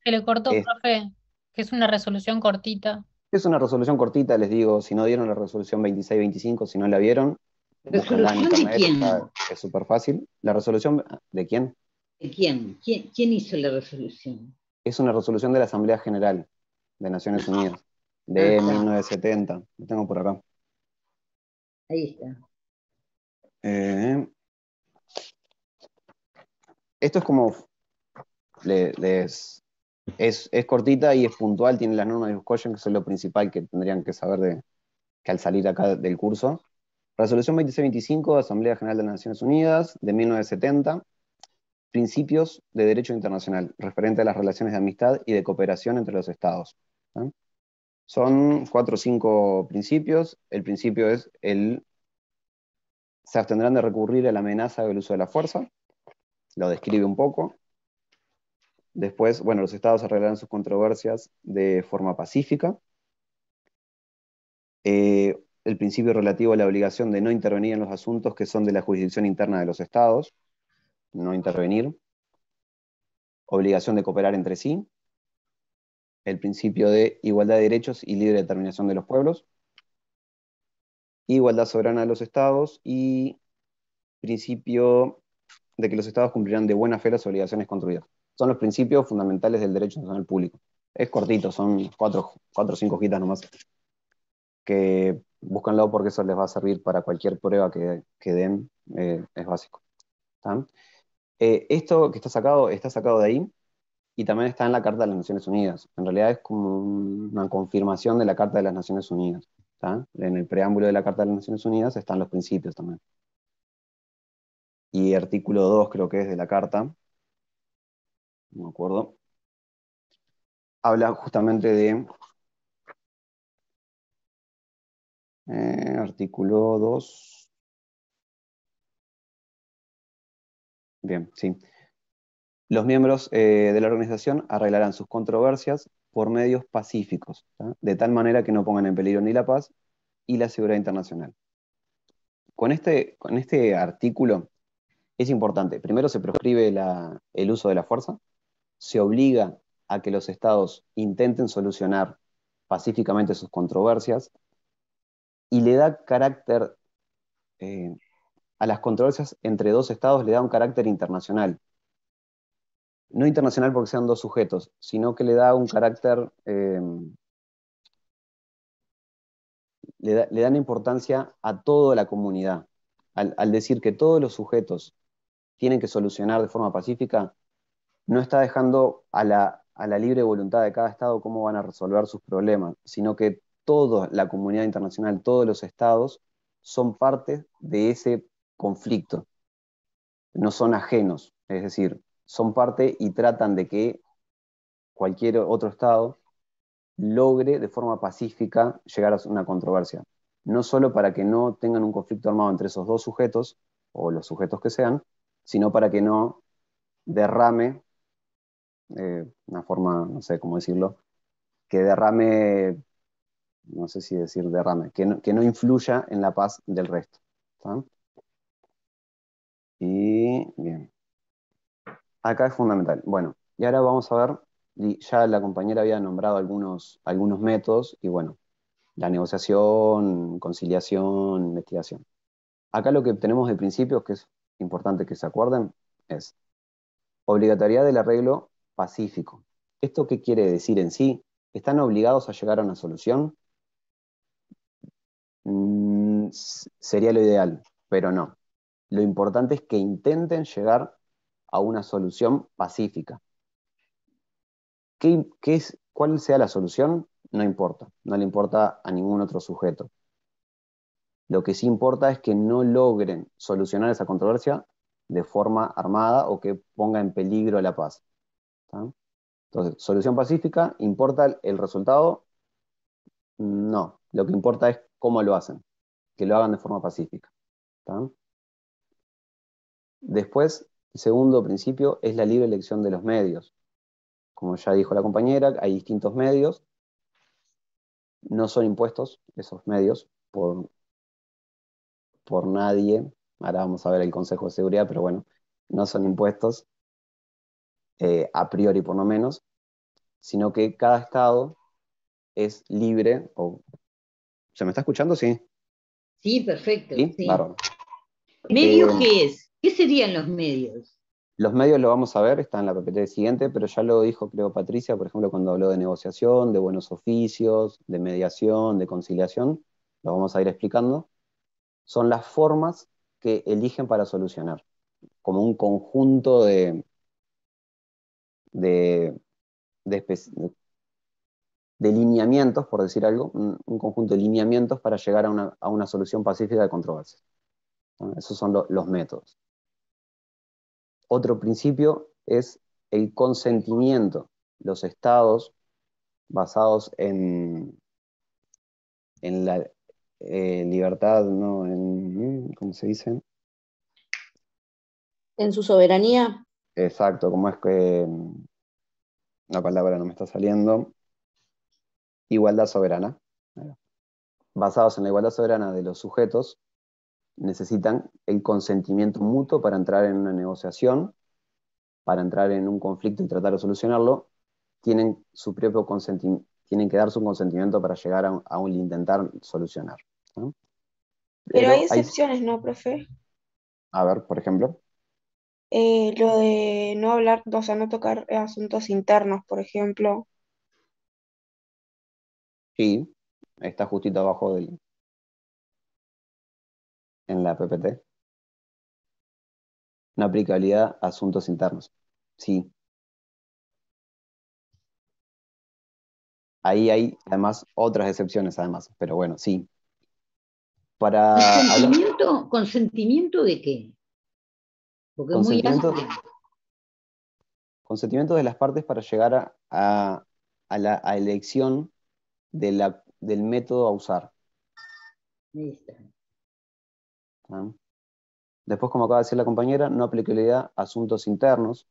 Se le cortó, profe, que es una resolución cortita. Es una resolución cortita, les digo, si no dieron la resolución 2625, si no la vieron, búsquenla en ¿Resolución de internet, quién? es súper fácil. ¿La resolución de quién? ¿De quién? ¿Quién hizo la resolución? Es una resolución de la Asamblea General de Naciones Unidas, de 1970. Lo tengo por acá. Ahí está. Esto es como, es cortita y es puntual, tiene las normas de Buscoyen, que son lo principal que tendrían que saber que al salir acá del curso. Resolución 2625, Asamblea General de las Naciones Unidas, de 1970, principios de derecho internacional, referente a las relaciones de amistad y de cooperación entre los estados. ¿Sí? Son 4 o 5 principios. El principio es se abstendrán de recurrir a la amenaza del uso de la fuerza, lo describe un poco. Después, bueno, los estados arreglarán sus controversias de forma pacífica. El principio relativo a la obligación de no intervenir en los asuntos que son de la jurisdicción interna de los estados, no intervenir. Obligación de cooperar entre sí. El principio de igualdad de derechos y libre determinación de los pueblos. Igualdad soberana de los estados y principio de que los estados cumplirán de buena fe las obligaciones construidas. Son los principios fundamentales del derecho internacional público. Es cortito, son 4 o 5 hojitas nomás. Que búscanlo porque eso les va a servir para cualquier prueba que den, es básico. ¿Tá? Esto que está sacado de ahí y también está en la Carta de las Naciones Unidas. En realidad es como una confirmación de la Carta de las Naciones Unidas. ¿Tá? En el preámbulo de la Carta de las Naciones Unidas están los principios también. Y artículo 2 creo que es de la Carta, no me acuerdo, habla justamente de artículo 2. Bien, sí. Los miembros de la organización arreglarán sus controversias por medios pacíficos, ¿tá? De tal manera que no pongan en peligro ni la paz y la seguridad internacional. Con este artículo es importante. Primero se proscribe el uso de la fuerza, se obliga a que los estados intenten solucionar pacíficamente sus controversias y le da carácter, a las controversias entre dos estados le da un carácter internacional. No internacional porque sean dos sujetos, sino que le da un carácter, le dan importancia a toda la comunidad. Al decir que todos los sujetos tienen que solucionar de forma pacífica, no está dejando a la libre voluntad de cada estado cómo van a resolver sus problemas, sino que toda la comunidad internacional, todos los estados, son parte de ese conflicto. No son ajenos, es decir, son parte y tratan de que cualquier otro estado logre de forma pacífica llegar a una controversia. No solo para que no tengan un conflicto armado entre esos dos sujetos, o los sujetos que sean, sino para que no derrame, una forma, no sé cómo decirlo, que derrame, no sé si decir derrame, que no influya en la paz del resto. ¿Tá? Y bien. Acá es fundamental. Bueno, y ahora vamos a ver, ya la compañera había nombrado algunos métodos, y bueno, la negociación, conciliación, investigación. Acá lo que tenemos de principios, que es importante que se acuerden, es obligatoriedad del arreglo pacífico. ¿Esto qué quiere decir en sí? ¿Están obligados a llegar a una solución? Sería lo ideal, pero no. Lo importante es que intenten llegar a una solución pacífica. ¿Cuál sea la solución? No importa, no le importa a ningún otro sujeto. Lo que sí importa es que no logren solucionar esa controversia de forma armada o que ponga en peligro la paz. ¿Tá? Entonces, solución pacífica, ¿importa el resultado? No, lo que importa es cómo lo hacen, que lo hagan de forma pacífica. ¿Tá? Después, el segundo principio es la libre elección de los medios. Como ya dijo la compañera, hay distintos medios no son impuestos esos medios por nadie. Ahora vamos a ver el Consejo de Seguridad, pero bueno, no son impuestos a priori por lo menos, sino que cada estado es libre. ¿Se me está escuchando? Sí. Sí, perfecto. ¿Sí? Sí. Bárbaro. ¿Medios qué es? ¿Qué serían los medios? Los medios lo vamos a ver, está en la PPT siguiente, pero ya lo dijo, creo, Patricia, por ejemplo, cuando habló de negociación, de buenos oficios, de mediación, de conciliación, lo vamos a ir explicando. Son las formas que eligen para solucionar, como un conjunto de lineamientos, por decir algo, un conjunto de lineamientos para llegar a una solución pacífica de controversias. ¿No? Esos son los métodos. Otro principio es el consentimiento. Los estados basados en la libertad, ¿no? ¿Cómo se dice? En su soberanía. Exacto, ¿cómo es que la palabra no me está saliendo? Igualdad soberana. Basados en la igualdad soberana de los sujetos, necesitan el consentimiento mutuo para entrar en una negociación, para entrar en un conflicto y tratar de solucionarlo. Tienen su propio consentimiento, tienen que dar su consentimiento para llegar a un intentar solucionar, ¿no? Pero hay excepciones, ¿no, profe? A ver, por ejemplo. Lo de no hablar, o sea, no tocar asuntos internos, por ejemplo. Sí, está justito abajo en la PPT. No aplicabilidad a asuntos internos. Sí. Ahí hay además otras excepciones, además, pero bueno, sí. ¿Consentimiento de qué? Porque es muy amplio. Consentimiento de las partes para llegar a la elección del método a usar. Ahí está. ¿Ah? Después, como acaba de decir la compañera, no aplicabilidad a asuntos internos,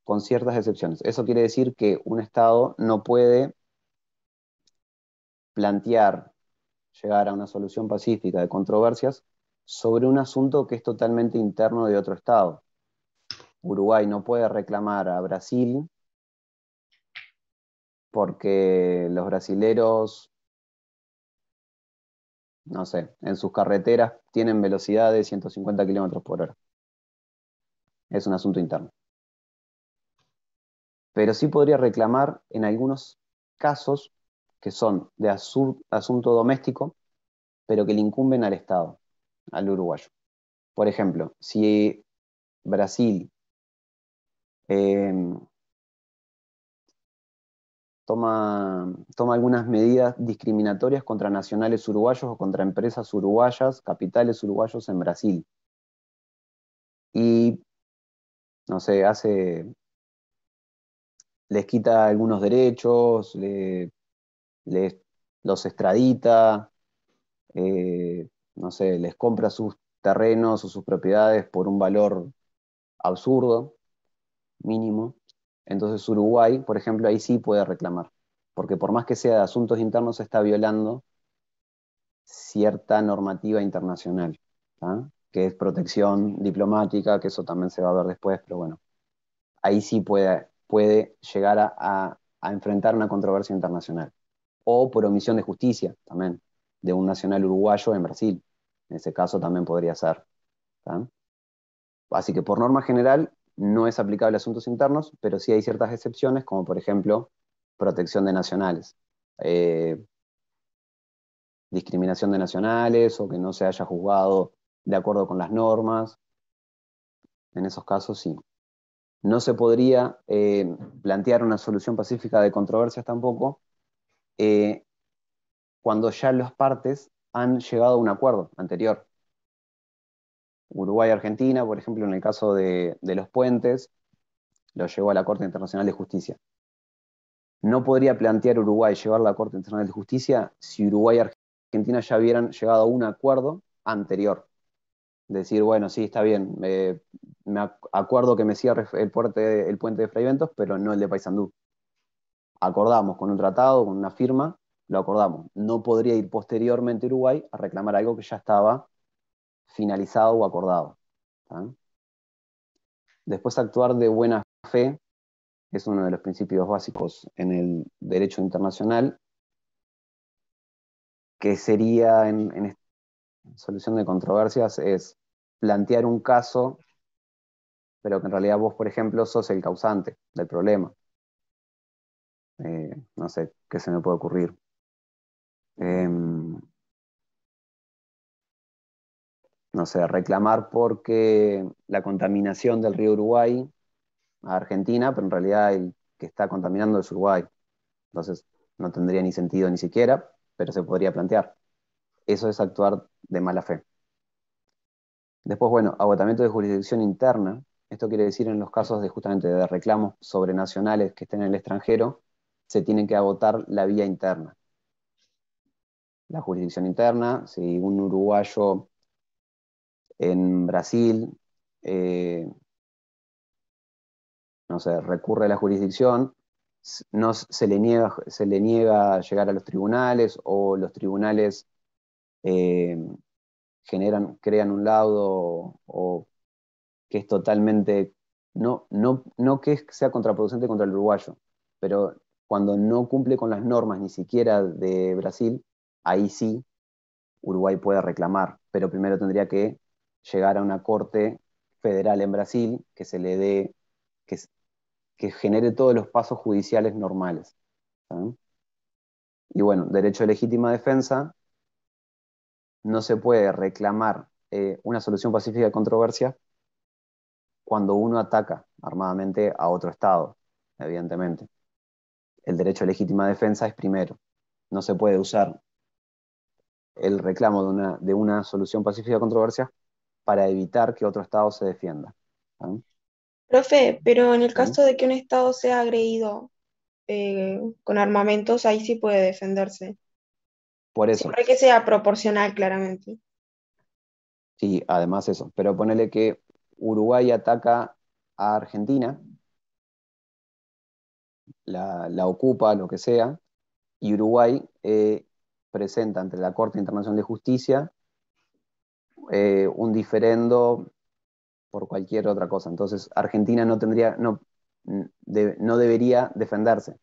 con ciertas excepciones. Eso quiere decir que un Estado no puede plantear, llegar a una solución pacífica de controversias sobre un asunto que es totalmente interno de otro Estado. Uruguay no puede reclamar a Brasil porque los brasileros, no sé, en sus carreteras tienen velocidad de 150 kilómetros por hora. Es un asunto interno. Pero sí podría reclamar en algunos casos que son de asunto doméstico, pero que le incumben al Estado, al uruguayo. Por ejemplo, si Brasil toma algunas medidas discriminatorias contra nacionales uruguayos o contra empresas uruguayas, capitales uruguayos en Brasil. Y, no sé, les quita algunos derechos, los extradita, no sé, les compra sus terrenos o sus propiedades por un valor absurdo, mínimo. Entonces Uruguay, por ejemplo, ahí sí puede reclamar, porque por más que sea de asuntos internos, está violando cierta normativa internacional, ¿tá? Que es protección diplomática, que eso también se va a ver después, pero bueno, ahí sí puede llegar a enfrentar una controversia internacional. O por omisión de justicia, también, de un nacional uruguayo en Brasil. En ese caso también podría ser, ¿tá? Así que por norma general no es aplicable a asuntos internos, pero sí hay ciertas excepciones, como por ejemplo protección de nacionales, discriminación de nacionales o que no se haya juzgado de acuerdo con las normas. En esos casos sí. No se podría plantear una solución pacífica de controversias tampoco cuando ya las partes han llegado a un acuerdo anterior. Uruguay y Argentina, por ejemplo, en el caso de los puentes, lo llevó a la Corte Internacional de Justicia. No podría plantear Uruguay llevar a la Corte Internacional de Justicia si Uruguay y Argentina ya hubieran llegado a un acuerdo anterior. Decir, bueno, sí, está bien, me acuerdo que me cierre el puente de Fray Bentos, pero no el de Paysandú. Acordamos con un tratado, con una firma, lo acordamos. No podría ir posteriormente a Uruguay a reclamar algo que ya estaba finalizado o acordado. ¿Tá? Después, actuar de buena fe es uno de los principios básicos en el derecho internacional, que sería en solución de controversias, es plantear un caso, pero que en realidad vos, por ejemplo, sos el causante del problema. No sé, ¿qué se me puede ocurrir? No sé, reclamar porque la contaminación del río Uruguay a Argentina, pero en realidad el que está contaminando es Uruguay. Entonces no tendría ni sentido ni siquiera, pero se podría plantear. Eso es actuar de mala fe. Después, bueno, agotamiento de jurisdicción interna. Esto quiere decir en los casos de justamente de reclamos sobrenacionales que estén en el extranjero, se tiene que agotar la vía interna. La jurisdicción interna, si un uruguayo en Brasil, no sé, recurre a la jurisdicción, no, se le niega llegar a los tribunales, o los tribunales crean un laudo, o que es totalmente, no que sea contraproducente contra el uruguayo, pero cuando no cumple con las normas ni siquiera de Brasil, ahí sí Uruguay puede reclamar, pero primero tendría que llegar a una corte federal en Brasil que se le dé, que genere todos los pasos judiciales normales. ¿Sí? Y bueno, derecho de legítima defensa, no se puede reclamar una solución pacífica de controversia cuando uno ataca armadamente a otro Estado, evidentemente. El derecho a legítima defensa es primero. No se puede usar el reclamo de una solución pacífica de controversia para evitar que otro Estado se defienda. ¿Sí? Profe, pero en el ¿Sí? caso de que un Estado sea agredido con armamentos, ahí sí puede defenderse. Por eso. Siempre que sea proporcional, claramente. Sí, además eso. Pero ponele que Uruguay ataca a Argentina, la ocupa, lo que sea, y Uruguay presenta ante la Corte Internacional de Justicia un diferendo por cualquier otra cosa. Entonces, Argentina no tendría, no debería defenderse,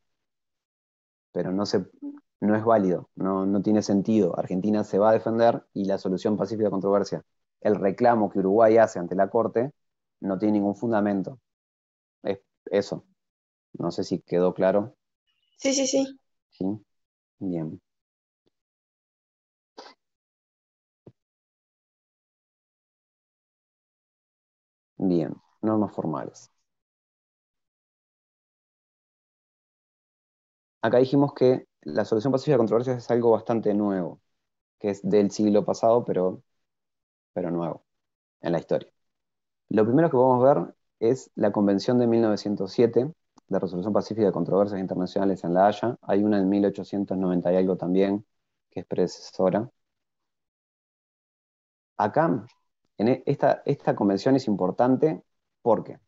pero no es válido, no tiene sentido. Argentina se va a defender y la solución pacífica de controversia, el reclamo que Uruguay hace ante la Corte, no tiene ningún fundamento. Es eso. No sé si quedó claro. Sí, sí, sí. Sí, bien. Bien, normas formales. Acá dijimos que la solución pacífica de controversias es algo bastante nuevo, que es del siglo pasado, pero nuevo en la historia. Lo primero que vamos a ver es la Convención de 1907 de Resolución Pacífica de Controversias Internacionales en La Haya. Hay una en 1890 y algo también, que es predecesora. Acá, esta convención es importante porque,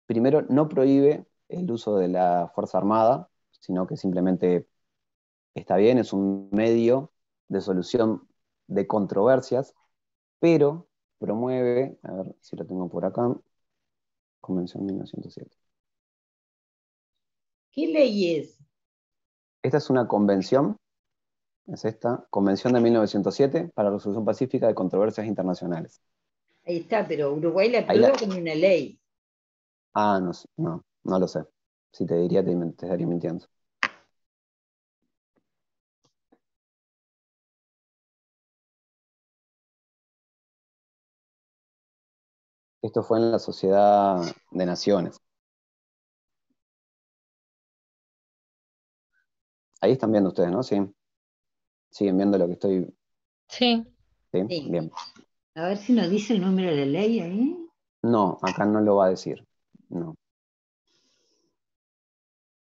primero, no prohíbe el uso de la Fuerza Armada, sino que simplemente está bien, es un medio de solución de controversias, pero promueve, a ver si lo tengo por acá, Convención 1907. ¿Qué ley es? Esta es una convención, es esta, Convención de 1907 para la Resolución Pacífica de Controversias Internacionales. Ahí está, pero Uruguay la aprueba como una ley. Ah, no lo sé. Si te diría, te estaría mintiendo. Esto fue en la Sociedad de Naciones. Ahí están viendo ustedes, ¿no? Sí. Siguen viendo lo que estoy... Sí. Sí, Sí. bien. A ver si nos dice el número de la ley ahí. No, acá no lo va a decir. No.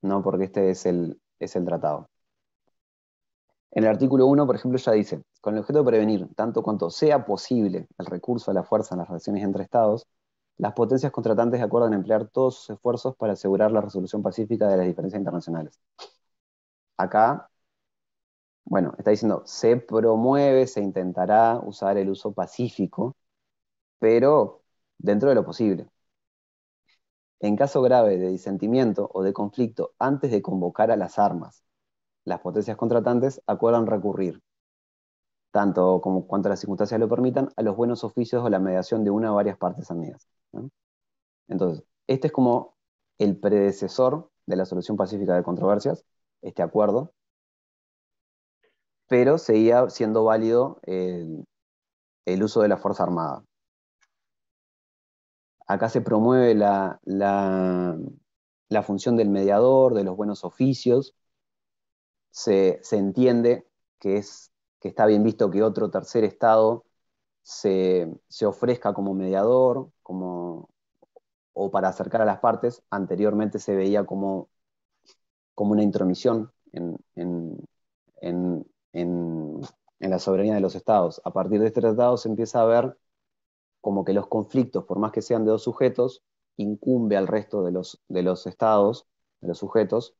No, porque este es el tratado. En el artículo 1, por ejemplo, ya dice, con el objeto de prevenir, tanto cuanto sea posible, el recurso a la fuerza en las relaciones entre Estados, las potencias contratantes acuerdan emplear todos sus esfuerzos para asegurar la resolución pacífica de las diferencias internacionales. Acá Bueno, está diciendo, se promueve, se intentará usar el uso pacífico, pero dentro de lo posible. En caso grave de disentimiento o de conflicto antes de convocar a las armas, las potencias contratantes acuerdan recurrir, tanto como cuanto las circunstancias lo permitan, a los buenos oficios o la mediación de una o varias partes amigas, ¿no? Entonces, este es como el predecesor de la solución pacífica de controversias, este acuerdo, pero seguía siendo válido el uso de la Fuerza Armada. Acá se promueve la función del mediador, de los buenos oficios, se entiende que está bien visto que otro tercer estado se ofrezca como mediador, o para acercar a las partes. Anteriormente se veía como una intromisión en la soberanía de los estados. A partir de este tratado se empieza a ver como que los conflictos, por más que sean de dos sujetos, incumbe al resto de los estados, de los sujetos,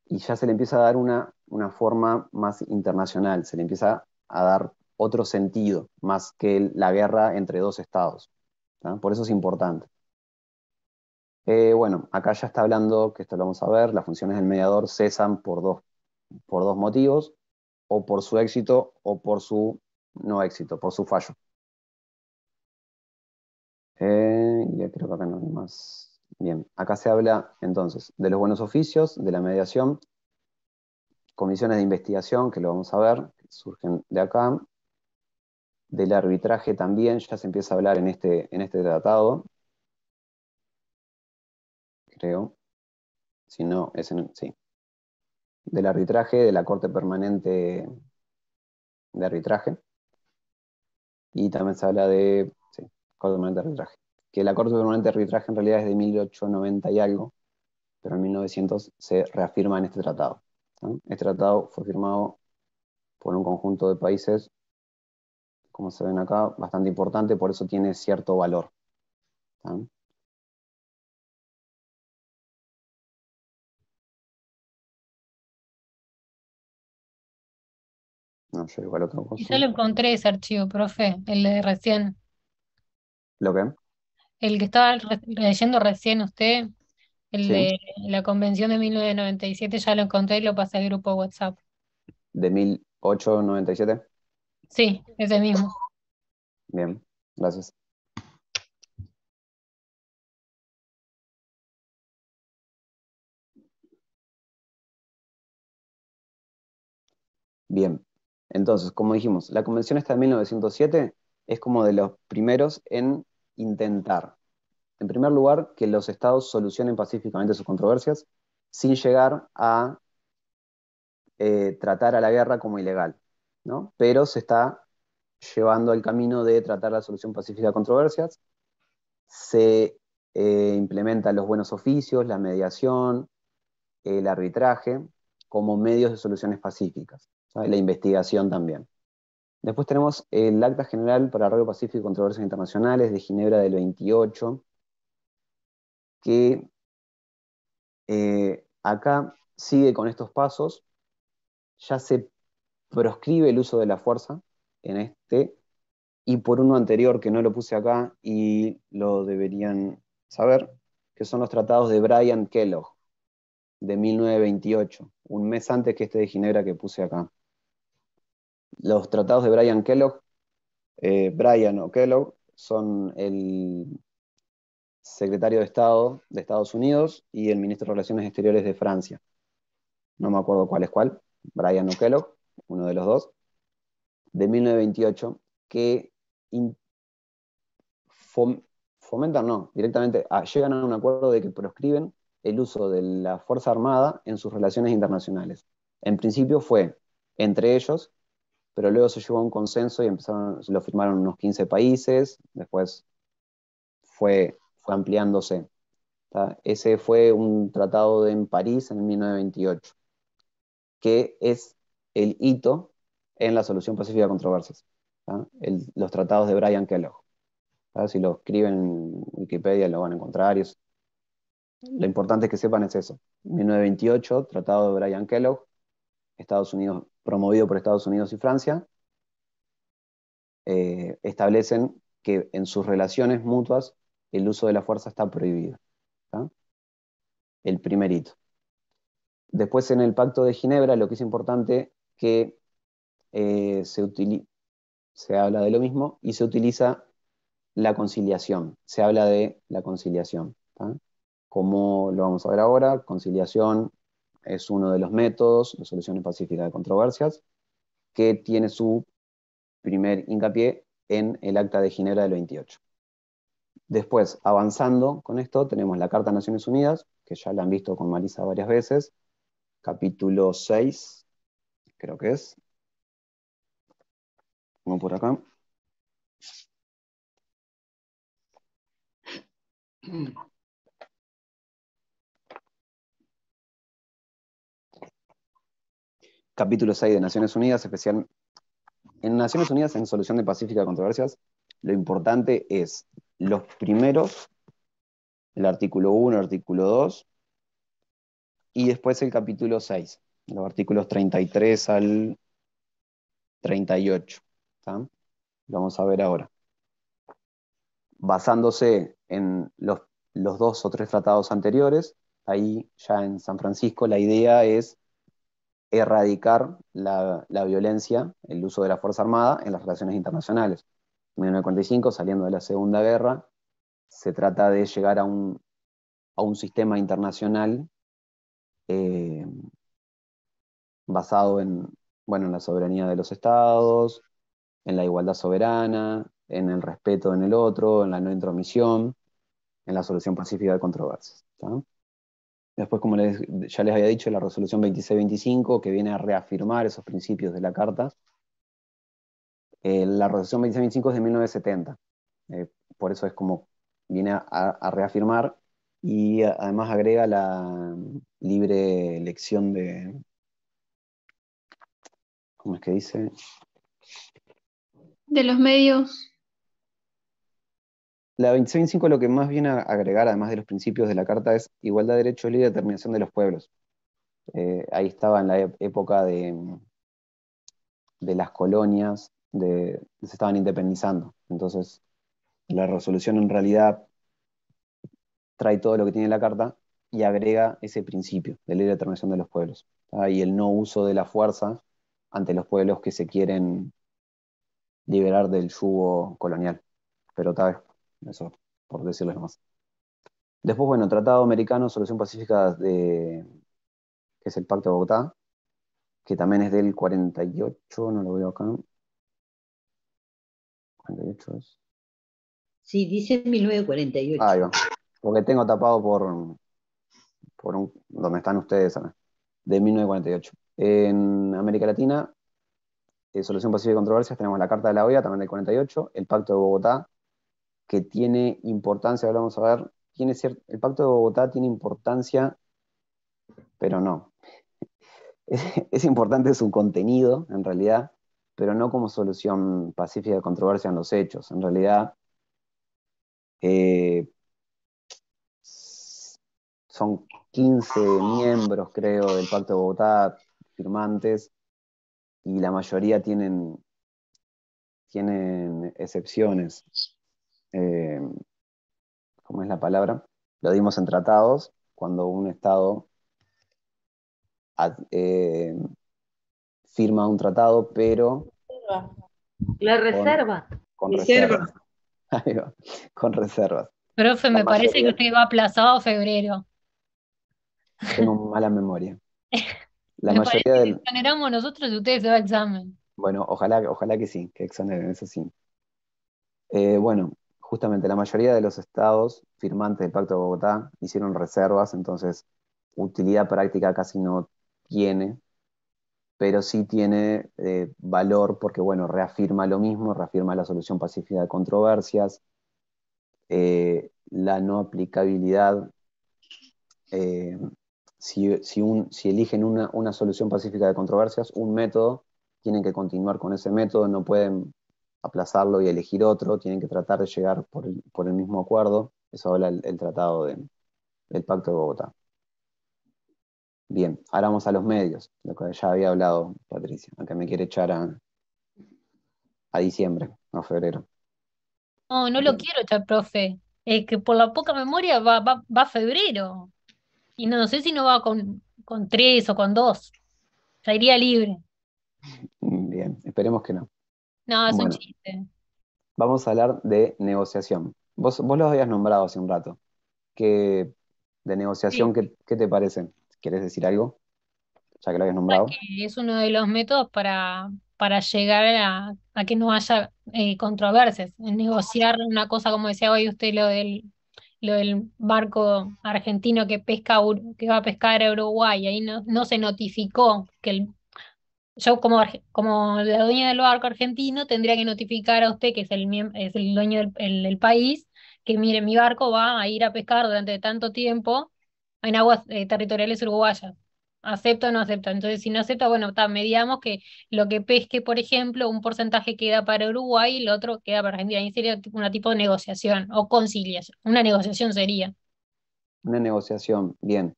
y ya se le empieza a dar una forma más internacional, se le empieza a dar otro sentido, más que la guerra entre dos estados, ¿tá? Por eso es importante. Bueno, acá ya está hablando, que esto lo vamos a ver, las funciones del mediador cesan por dos motivos, o por su éxito o por su no éxito, por su fallo. Ya creo que acá no hay más. Bien, acá se habla entonces de los buenos oficios, de la mediación, comisiones de investigación, que lo vamos a ver, que surgen de acá, del arbitraje también, ya se empieza a hablar en este tratado, creo, si no, sí, del arbitraje, de la Corte Permanente de Arbitraje, y también se habla de, sí, Corte Permanente de Arbitraje, que la Corte Permanente de Arbitraje en realidad es de 1890 y algo, pero en 1900 se reafirma en este tratado, ¿no? Este tratado fue firmado por un conjunto de países, como se ven acá, bastante importante, por eso tiene cierto valor, ¿no? No, yo igual otra Y cosa. ya lo encontré ese archivo, profe, el de recién, ¿Lo que? el que estaba leyendo recién usted, el Sí, de la convención de 1997, ya lo encontré y lo pasé al grupo WhatsApp. de 1897. Sí, ese mismo. Bien, gracias. Bien, entonces, como dijimos, la convención esta de 1907 es como de los primeros en intentar, en primer lugar, que los estados solucionen pacíficamente sus controversias sin llegar a tratar a la guerra como ilegal, ¿no? Pero se está llevando el camino de tratar la solución pacífica de controversias, se implementan los buenos oficios, la mediación, el arbitraje, como medios de soluciones pacíficas, ¿sabe? La investigación también. Después tenemos el Acta General para Arreglo Pacífico y Controversias Internacionales de Ginebra del 28, que acá sigue con estos pasos, ya se proscribe el uso de la fuerza en este, y por uno anterior que no lo puse acá y lo deberían saber, que son los tratados de Brian Kellogg de 1928, un mes antes que este de Ginebra que puse acá. Los tratados de Brian Kellogg, Brian o Kellogg, son el secretario de Estado de Estados Unidos y el ministro de Relaciones Exteriores de Francia. No me acuerdo cuál es cuál, Brian o Kellogg, uno de los dos, de 1928, que fomentan, no, directamente llegan a un acuerdo de que proscriben el uso de la Fuerza Armada en sus relaciones internacionales. En principio fue entre ellos, pero luego se llegó a un consenso y lo firmaron unos 15 países, después fue ampliándose, ¿tá? Ese fue un tratado en París en 1928, que es el hito en la solución pacífica de controversias, ¿tá? Los tratados de Brian Kellogg. Si lo escriben en Wikipedia lo van a encontrar. Lo importante que sepan es eso. 1928, Tratado de Brian Kellogg, Estados Unidos promovido por Estados Unidos y Francia, establecen que en sus relaciones mutuas el uso de la fuerza está prohibido. ¿Tá? El primer hito. Después en el Pacto de Ginebra lo que es importante que se habla de lo mismo y se utiliza la conciliación. Se habla de la conciliación. ¿Tá? Como lo vamos a ver ahora, conciliación es uno de los métodos de soluciones pacíficas de controversias que tiene su primer hincapié en el Acta de Ginebra del 28. Después, avanzando con esto, tenemos la Carta de Naciones Unidas, que ya la han visto con Marisa varias veces, capítulo 6, creo que es. Vamos por acá. Capítulo 6 de Naciones Unidas, especial. En Naciones Unidas, en solución de pacífica de controversias, lo importante es los primeros, el artículo 1, el artículo 2, y después el capítulo 6, los artículos 33 al 38. ¿Tá? Lo vamos a ver ahora. Basándose en los 2 o 3 tratados anteriores, ahí ya en San Francisco la idea es erradicar la violencia, el uso de la Fuerza Armada en las relaciones internacionales. En 1945, saliendo de la Segunda Guerra, se trata de llegar a un sistema internacional basado en la soberanía de los estados, en la igualdad soberana, en el respeto en el otro, en la no intromisión, en la solución pacífica de controversias. ¿Tá? Después, como ya les había dicho, la resolución 2625, que viene a reafirmar esos principios de la Carta. La resolución 2625 es de 1970, por eso es como viene a reafirmar y además agrega la libre elección de, ¿cómo es que dice? De los medios. La 2625 lo que más viene a agregar, además de los principios de la Carta, es igualdad de derechos, libre determinación de los pueblos. Ahí estaba en la época de las colonias, se estaban independizando. Entonces, la resolución en realidad trae todo lo que tiene la Carta y agrega ese principio de libre determinación de los pueblos. ¿Tá? Y el no uso de la fuerza ante los pueblos que se quieren liberar del yugo colonial. Pero tal vez, eso por decirles nomás. Después, bueno, Tratado Americano, Solución Pacífica que es el Pacto de Bogotá, que también es del 48, no lo veo acá. 48 es. Sí, dice 1948. Ahí va. Porque tengo tapado por donde están ustedes, de 1948. En América Latina, Solución Pacífica de Controversias, tenemos la Carta de la OEA, también del 48, el Pacto de Bogotá, que tiene importancia, ahora vamos a ver, el Pacto de Bogotá tiene importancia, pero no. Es importante su contenido, en realidad, pero no como solución pacífica de controversia en los hechos. En realidad, son 15 miembros, creo, del Pacto de Bogotá, firmantes, y la mayoría tienen excepciones. ¿Cómo es la palabra? Lo dimos en tratados, cuando un Estado firma un tratado, pero la reserva. Con reservas. Con reservas. Profe, me parece que usted va aplazado a febrero. Tengo mala memoria. La me mayoría parece que exoneramos nosotros y ustedes se va a examen. Bueno, ojalá que sí, que exoneren, eso sí. Bueno, justamente la mayoría de los estados firmantes del Pacto de Bogotá hicieron reservas, entonces utilidad práctica casi no tiene, pero sí tiene valor porque, bueno, reafirma lo mismo, reafirma la solución pacífica de controversias, la no aplicabilidad. Si eligen una solución pacífica de controversias, un método, tienen que continuar con ese método, no pueden aplazarlo y elegir otro, tienen que tratar de llegar por el mismo acuerdo. Eso habla el tratado del Pacto de Bogotá. Bien, ahora vamos a los medios, lo que ya había hablado Patricia, aunque me quiere echar a diciembre, a febrero. No, no lo Bien. quiero echar, profe. Es que por la poca memoria va a febrero. Y no sé si no va con 3 o con 2. Ya iría libre. Bien, esperemos que no. No, es un Bueno, chiste. vamos a hablar de negociación. Vos los habías nombrado hace un rato. De negociación, Sí. ¿qué te parece? ¿Quieres decir algo? Ya que lo habías nombrado. Que es uno de los métodos para llegar a que no haya controversias. En negociar una cosa, como decía hoy usted, lo del barco argentino que va a pescar a Uruguay, ahí no se notificó que yo como la dueña del barco argentino tendría que notificar a usted, que es el dueño del país, que mire, mi barco va a ir a pescar durante tanto tiempo en aguas territoriales uruguayas. ¿Acepta o no acepta? Entonces, si no acepta, bueno, mediamos que lo que pesque, por ejemplo, un porcentaje queda para Uruguay y el otro queda para Argentina. Ahí sería una tipo de negociación o conciliación. Una negociación sería. Una negociación, bien.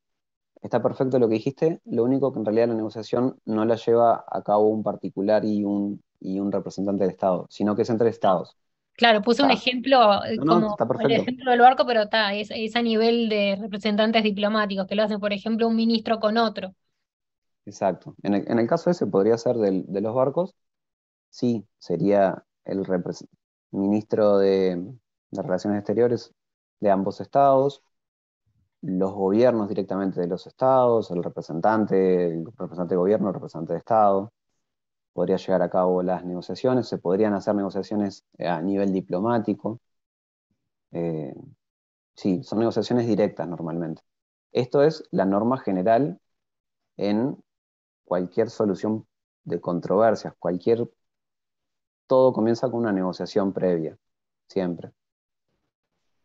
Está perfecto lo que dijiste, lo único que en realidad la negociación no la lleva a cabo un particular y un representante del Estado, sino que es entre estados. Claro, puse un Está. ejemplo No, como está el perfecto. ejemplo del barco, pero es a nivel de representantes diplomáticos, que lo hacen, por ejemplo, un ministro con otro. Exacto. En el caso ese podría ser de los barcos, sí, sería el ministro de Relaciones Exteriores de ambos estados, los gobiernos directamente de los estados, el representante de gobierno, el representante de estado. Podría llegar a cabo las negociaciones, se podrían hacer negociaciones a nivel diplomático. Eh, sí, son negociaciones directas normalmente. Esto es la norma general en cualquier solución de controversias, todo comienza con una negociación previa, siempre.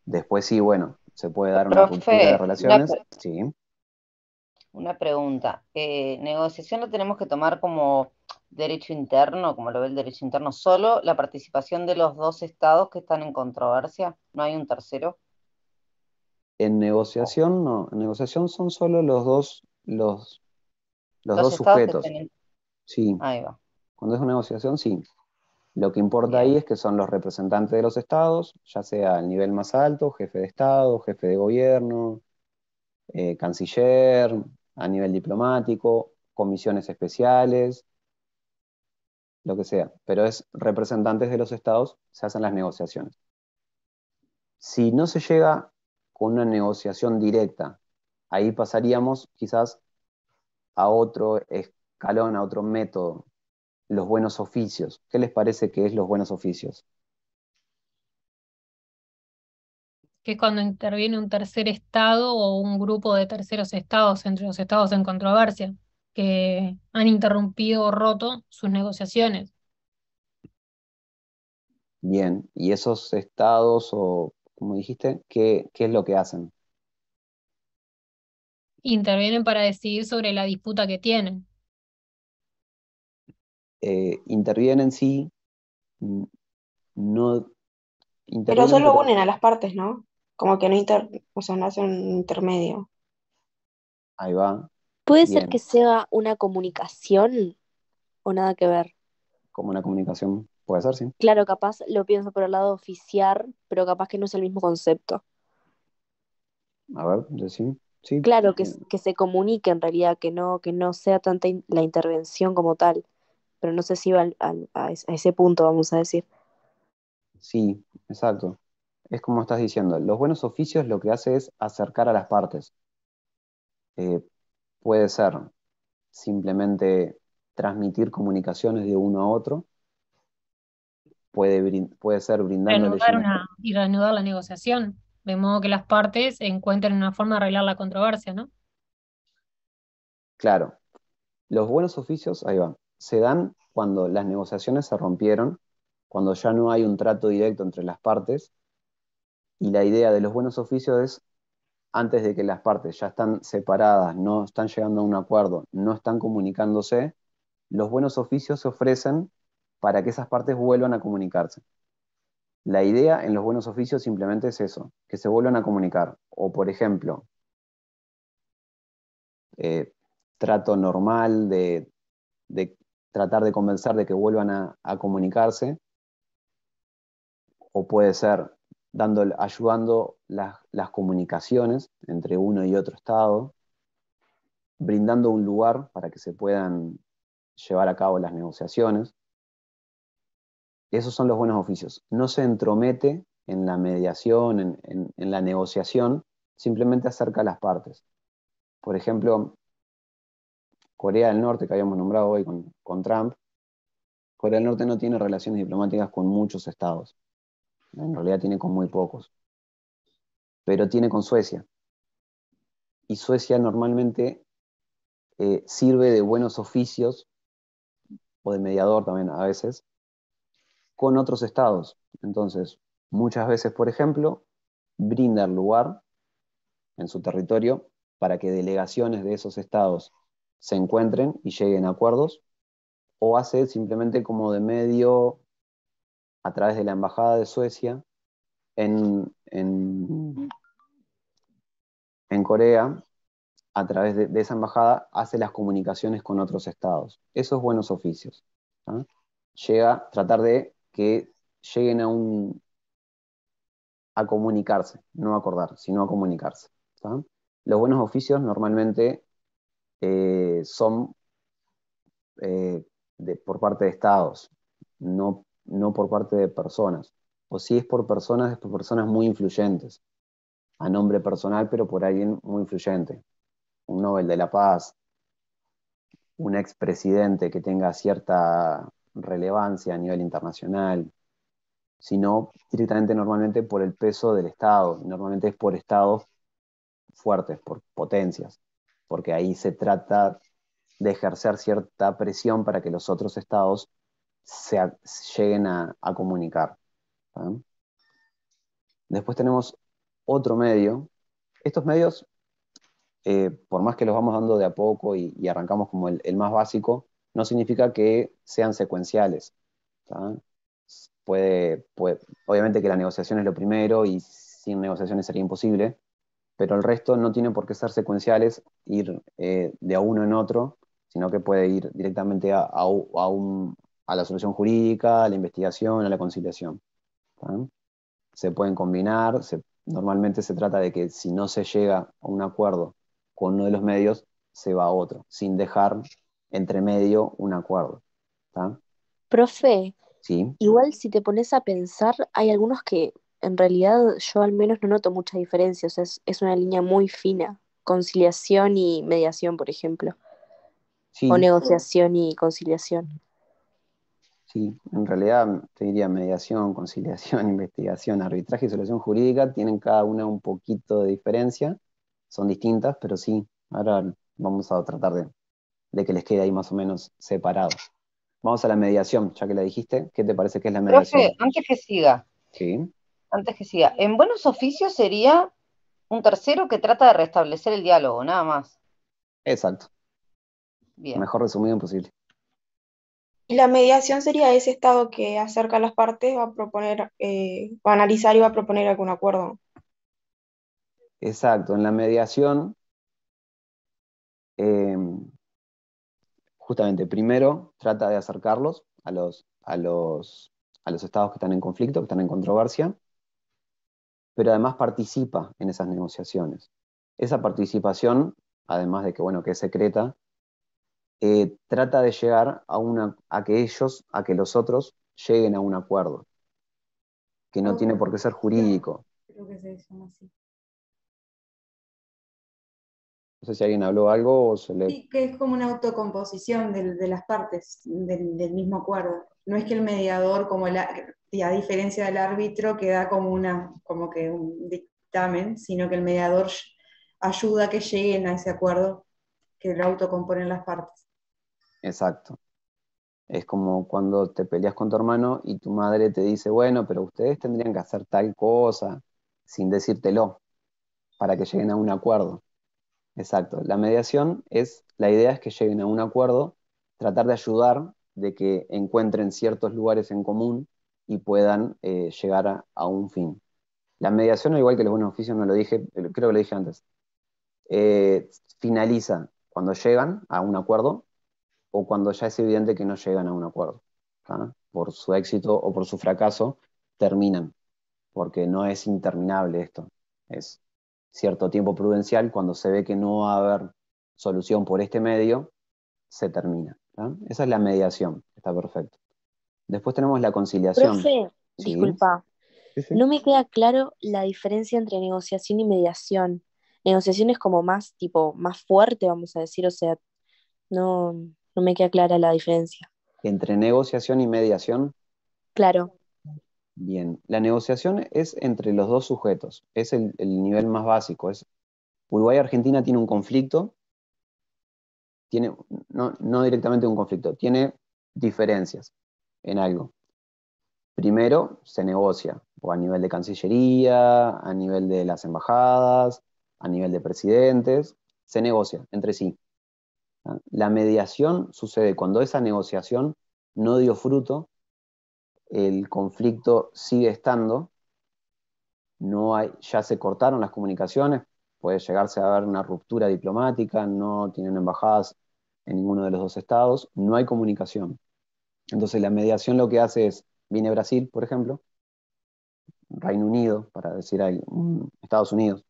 Después sí, bueno, se puede dar una ruptura de Profe, relaciones, sí. una pregunta. ¿Negociación lo tenemos que tomar como derecho interno, como lo ve el derecho interno, solo la participación de los dos estados que están en controversia? ¿No hay un tercero? En negociación no, en negociación son solo los Los dos estados que sujetos, estén en... sí. Ahí va. Cuando es una negociación, sí. Lo que importa ahí Bien. es que son los representantes de los estados, ya sea al nivel más alto, jefe de estado, jefe de gobierno, canciller, a nivel diplomático, comisiones especiales, lo que sea. Pero es representantes de los estados, se hacen las negociaciones. Si no se llega con una negociación directa, ahí pasaríamos quizás a otro escalón, a otro método, los buenos oficios. ¿Qué les parece que es los buenos oficios? Que es cuando interviene un tercer estado o un grupo de terceros estados entre los estados en controversia, que han interrumpido o roto sus negociaciones. Bien, y esos estados, o como dijiste, ¿qué es lo que hacen? Intervienen para decidir sobre la disputa que tienen. Intervienen sí, no Pero intervienen, solo pero unen a las partes, ¿no? Como que no o sea, no hacen un intermedio. ahí va, ¿Puede ser que bien, sea una comunicación o nada que ver? como una comunicación puede ser, sí. Claro, capaz lo pienso por el lado de oficiar, pero capaz que no es el mismo concepto. A ver, sí, sí, Claro, que se comunique en realidad, que no sea tanta la intervención como tal, pero no sé si va a ese punto, vamos a decir. sí, exacto. Es como estás diciendo, los buenos oficios lo que hace es acercar a las partes. Eh, puede ser simplemente transmitir comunicaciones de uno a otro, puede ser brindándoles una. Reanudar la negociación, de modo que las partes encuentren una forma de arreglar la controversia, ¿no? Claro, los buenos oficios, ahí va, se dan cuando las negociaciones se rompieron, cuando ya no hay un trato directo entre las partes, y la idea de los buenos oficios es, antes de que las partes ya están separadas, no están llegando a un acuerdo, no están comunicándose, los buenos oficios se ofrecen para que esas partes vuelvan a comunicarse. La idea en los buenos oficios simplemente es eso, que se vuelvan a comunicar. O, por ejemplo, eh, trato normal de tratar de convencer de que vuelvan a comunicarse, o puede ser ayudando las comunicaciones entre uno y otro estado, brindando un lugar para que se puedan llevar a cabo las negociaciones. Esos son los buenos oficios. No se entromete en la mediación, en la negociación, simplemente acerca a las partes. Por ejemplo, Corea del Norte, que habíamos nombrado hoy con Trump, Corea del Norte no tiene relaciones diplomáticas con muchos estados. En realidad tiene con muy pocos. Pero tiene con Suecia. Y Suecia normalmente sirve de buenos oficios, o de mediador también a veces, con otros estados. Entonces, muchas veces, por ejemplo, brinda el lugar en su territorio para que delegaciones de esos estados se encuentren y lleguen a acuerdos, o hace simplemente como de medio a través de la Embajada de Suecia en Corea, a través de esa embajada, hace las comunicaciones con otros estados. Esos buenos oficios. ¿Ah? Llega a tratar de que lleguen a comunicarse, no a acordar, sino a comunicarse. ¿Ah? Los buenos oficios normalmente son por parte de estados, no por parte de personas. O si es por personas muy influyentes, a nombre personal, pero por alguien muy influyente. Un Nobel de la Paz, un expresidente que tenga cierta relevancia a nivel internacional, sino directamente normalmente por el peso del Estado. Normalmente es por estados fuertes, por potencias, porque ahí se trata de ejercer cierta presión para que los otros estados lleguen a comunicar. ¿Sí? Después tenemos otro medio. Estos medios, por más que los vamos dando de a poco y arrancamos como el más básico, no significa que sean secuenciales. ¿Sí? Obviamente que la negociación es lo primero y sin negociaciones sería imposible, pero el resto no tiene por qué ser secuenciales, ir de a uno en otro, sino que puede ir directamente a la solución jurídica, a la investigación, a la conciliación. ¿Sí? Se pueden combinar, normalmente se trata de que si no se llega a un acuerdo con uno de los medios, se va a otro, sin dejar entre medio un acuerdo. ¿Sí? Profe, Sí. igual si te pones a pensar, hay algunos que en realidad yo al menos no noto mucha diferencia, o sea, es una línea muy fina, conciliación y mediación, por ejemplo, Sí. o negociación y conciliación. Sí, en realidad te diría mediación, conciliación, investigación, arbitraje y solución jurídica tienen cada una un poquito de diferencia, son distintas, pero sí, ahora vamos a tratar de que les quede ahí más o menos separado. Vamos a la mediación, ya que la dijiste, ¿qué te parece que es la mediación? Profe, antes que siga, Sí, en buenos oficios sería un tercero que trata de restablecer el diálogo, nada más. exacto. Bien. Mejor resumido imposible. Y la mediación sería ese estado que acerca a las partes, va a proponer, va a analizar y va a proponer algún acuerdo. Exacto, en la mediación, justamente primero trata de acercarlos a los estados que están en conflicto, que están en controversia, pero además participa en esas negociaciones. Esa participación, además de que, bueno, que es secreta, trata de llegar a que los otros lleguen a un acuerdo, que no tiene por qué ser jurídico. Creo que se llama así. No sé si alguien habló algo o se le... Sí, que es como una autocomposición de las partes del mismo acuerdo. No es que el mediador, a diferencia del árbitro, que da como que un dictamen, sino que el mediador ayuda a que lleguen a ese acuerdo que lo autocomponen las partes. Exacto. Es como cuando te peleas con tu hermano y tu madre te dice, bueno, pero ustedes tendrían que hacer tal cosa, sin decírtelo, para que lleguen a un acuerdo. Exacto. La mediación la idea es que lleguen a un acuerdo, tratar de ayudar, de que encuentren ciertos lugares en común y puedan llegar a un fin. La mediación, al igual que los buenos oficios, no lo dije, creo que lo dije antes, finaliza cuando llegan a un acuerdo o cuando ya es evidente que no llegan a un acuerdo. Por su éxito o por su fracaso terminan, porque no es interminable esto. Es cierto tiempo prudencial, cuando se ve que no va a haber solución por este medio, se termina. Esa es la mediación, está perfecto. Después tenemos la conciliación. Profe, Sí, disculpa, sí. no me queda claro la diferencia entre negociación y mediación. Negociación es como más, tipo, más fuerte, vamos a decir, o sea, no, no me queda clara la diferencia. Entre negociación y mediación, Claro, bien. La negociación es entre los dos sujetos, es el nivel más básico. Uruguay y Argentina tiene un conflicto, no directamente un conflicto, tiene diferencias en algo. Primero se negocia, o a nivel de Cancillería, a nivel de las embajadas, a nivel de presidentes, se negocia entre sí. La mediación sucede cuando esa negociación no dio fruto, el conflicto sigue estando, ya se cortaron las comunicaciones, puede llegarse a haber una ruptura diplomática, no tienen embajadas en ninguno de los dos estados, no hay comunicación. Entonces la mediación lo que hace es, viene Brasil, por ejemplo, Reino Unido, para decir Estados Unidos.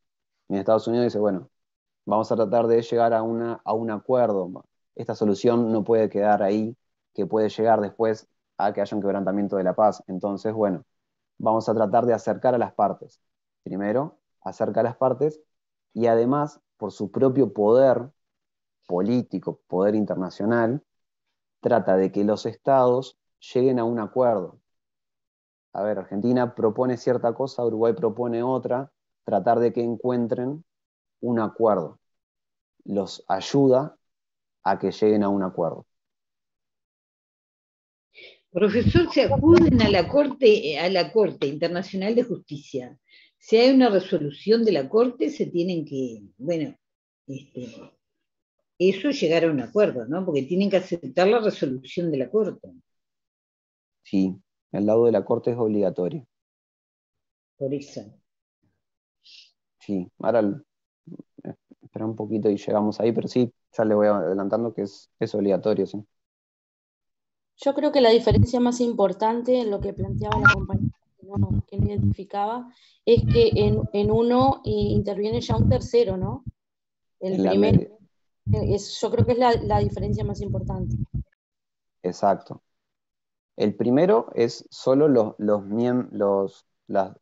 En Estados Unidos dice, bueno, vamos a tratar de llegar a un acuerdo. Esta solución no puede quedar ahí, que puede llegar después a que haya un quebrantamiento de la paz. Entonces, bueno, vamos a tratar de acercar a las partes. Primero, acerca a las partes y además, por su propio poder político, poder internacional, trata de que los estados lleguen a un acuerdo. A ver, Argentina propone cierta cosa, Uruguay propone otra, tratar de que encuentren un acuerdo. Los ayuda a que lleguen a un acuerdo. Profesor, se acuden a la Corte Internacional de Justicia. Si hay una resolución de la Corte, se tienen que, bueno, eso llegar a un acuerdo, ¿no? Porque tienen que aceptar la resolución de la Corte. Sí, el lado de la Corte es obligatorio. Por eso. Sí, ahora espera un poquito y llegamos ahí, pero sí, ya le voy adelantando que es obligatorio, sí. Yo creo que la diferencia más importante en lo que planteaba la compañera que no identificaba es que en uno interviene ya un tercero, ¿no? El primero, yo creo que es la diferencia más importante. Exacto. El primero es solo los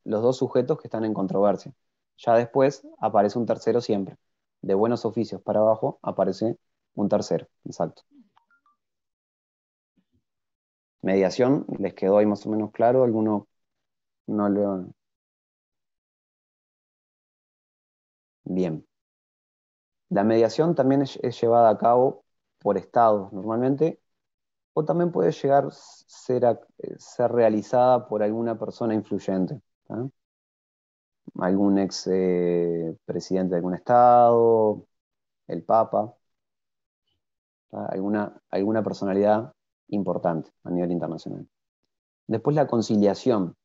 dos sujetos que están en controversia. Ya después aparece un tercero siempre. De buenos oficios para abajo aparece un tercero, exacto. Mediación, ¿les quedó ahí más o menos claro? ¿Alguno no lo...? Bien. La mediación también es llevada a cabo por estados normalmente, o también puede llegar a ser realizada por alguna persona influyente. Algún ex presidente de algún estado, el Papa, alguna personalidad importante a nivel internacional. Después la conciliación.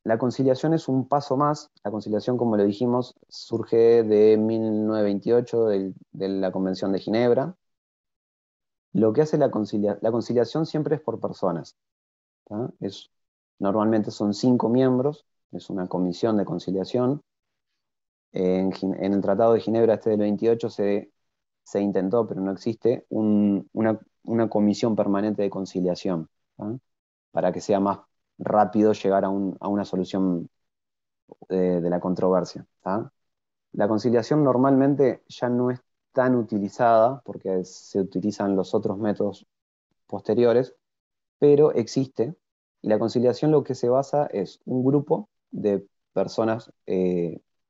La conciliación es un paso más. La conciliación, como lo dijimos, surge de 1928, de la Convención de Ginebra. Lo que hace la conciliación siempre es por personas. Normalmente son 5 miembros, es una comisión de conciliación. En el Tratado de Ginebra del 28 se intentó, pero no existe, una comisión permanente de conciliación, para que sea más rápido llegar a una solución de la controversia. La conciliación normalmente ya no es tan utilizada, porque se utilizan los otros métodos posteriores, pero existe, y la conciliación lo que se basa es un grupo de personas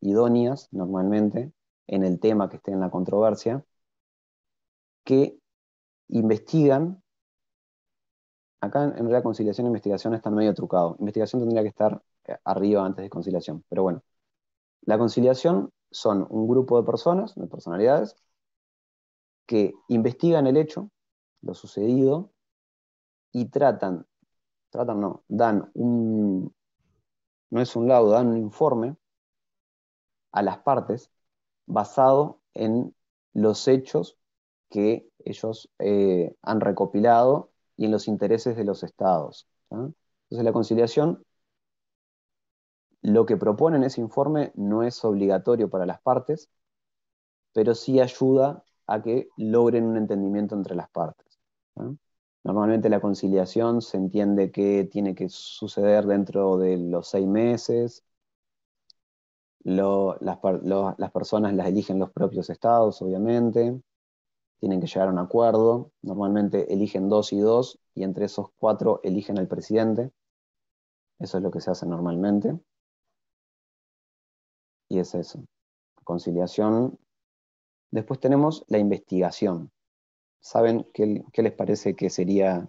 idóneas, normalmente, en el tema que esté en la controversia, que investigan. Acá en realidad conciliación e investigación están medio trucados. Investigación tendría que estar arriba antes de conciliación, pero bueno. La conciliación son un grupo de personas, de personalidades, que investigan el hecho, lo sucedido, y no es un laudo, dan un informe a las partes basado en los hechos que ellos han recopilado y en los intereses de los estados. ¿Sí? Entonces la conciliación, lo que propone en ese informe no es obligatorio para las partes, pero sí ayuda a que logren un entendimiento entre las partes. ¿Sí? Normalmente la conciliación se entiende que tiene que suceder dentro de los 6 meses. Las personas las eligen los propios estados, obviamente. Tienen que llegar a un acuerdo. Normalmente eligen 2 y 2, y entre esos 4 eligen al presidente. Eso es lo que se hace normalmente. Y es eso. Conciliación. Después tenemos la investigación. ¿Saben qué les parece que sería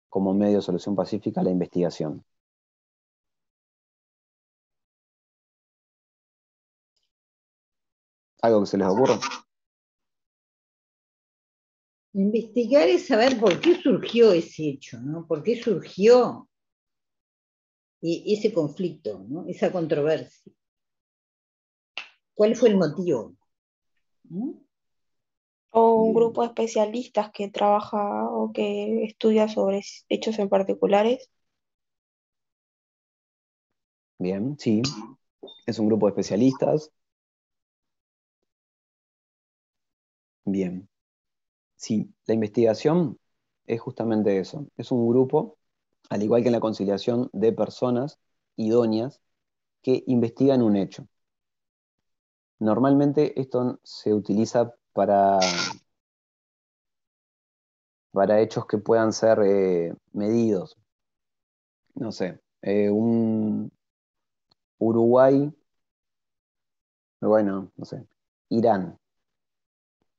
como medio de solución pacífica la investigación? ¿Algo que se les ocurra? Investigar es saber por qué surgió ese hecho, ¿no? ¿Por qué surgió ese conflicto, ¿no? Esa controversia? ¿Cuál fue el motivo? ¿No? O un grupo de especialistas que trabaja o que estudia sobre hechos en particulares. Bien, sí. Es un grupo de especialistas. Bien. Sí, la investigación es justamente eso. Es un grupo, al igual que en la conciliación, de personas idóneas que investigan un hecho. Normalmente esto se utiliza para hechos que puedan ser medidos. No sé, un Uruguay, bueno, no sé, Irán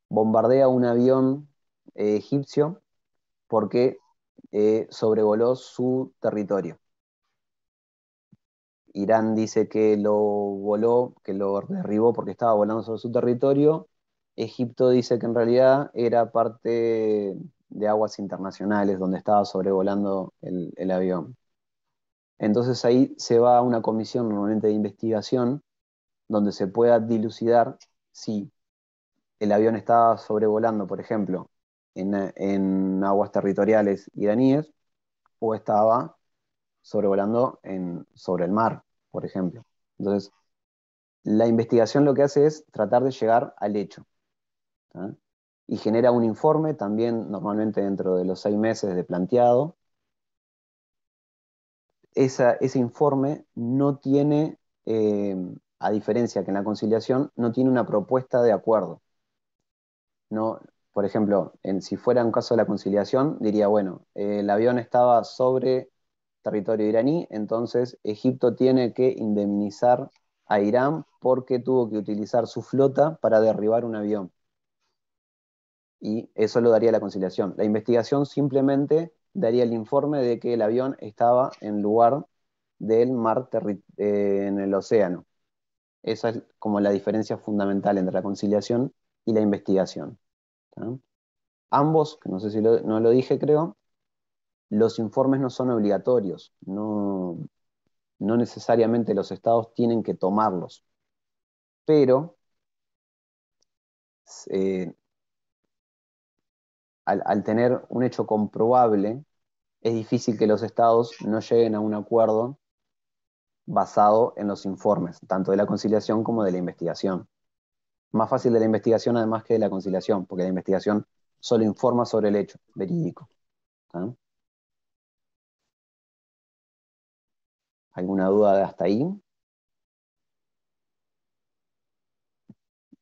bombardea un avión egipcio porque sobrevoló su territorio. Irán dice que lo voló, que lo derribó porque estaba volando sobre su territorio. Egipto dice que en realidad era parte de aguas internacionales donde estaba sobrevolando el avión. Entonces ahí se va a una comisión normalmente de investigación donde se pueda dilucidar si el avión estaba sobrevolando, por ejemplo, en aguas territoriales iraníes o estaba sobrevolando sobre el mar, por ejemplo. Entonces, la investigación lo que hace es tratar de llegar al hecho. ¿Sí? Y genera un informe también normalmente dentro de los 6 meses de planteado. Ese informe no tiene, a diferencia que en la conciliación, no tiene una propuesta de acuerdo. No, por ejemplo, si fuera un caso de la conciliación, diría, bueno, el avión estaba sobre territorio iraní, entonces Egipto tiene que indemnizar a Irán porque tuvo que utilizar su flota para derribar un avión. Y eso lo daría la conciliación. La investigación simplemente daría el informe de que el avión estaba en lugar del mar en el océano. Esa es como la diferencia fundamental entre la conciliación y la investigación. ¿Sí? Ambos, que no sé si no lo dije, creo, los informes no son obligatorios, no necesariamente los estados tienen que tomarlos, pero eh, al tener un hecho comprobable, es difícil que los estados no lleguen a un acuerdo basado en los informes, tanto de la conciliación como de la investigación. Más fácil de la investigación además que de la conciliación, porque la investigación solo informa sobre el hecho verídico. ¿Sí? ¿Alguna duda de hasta ahí?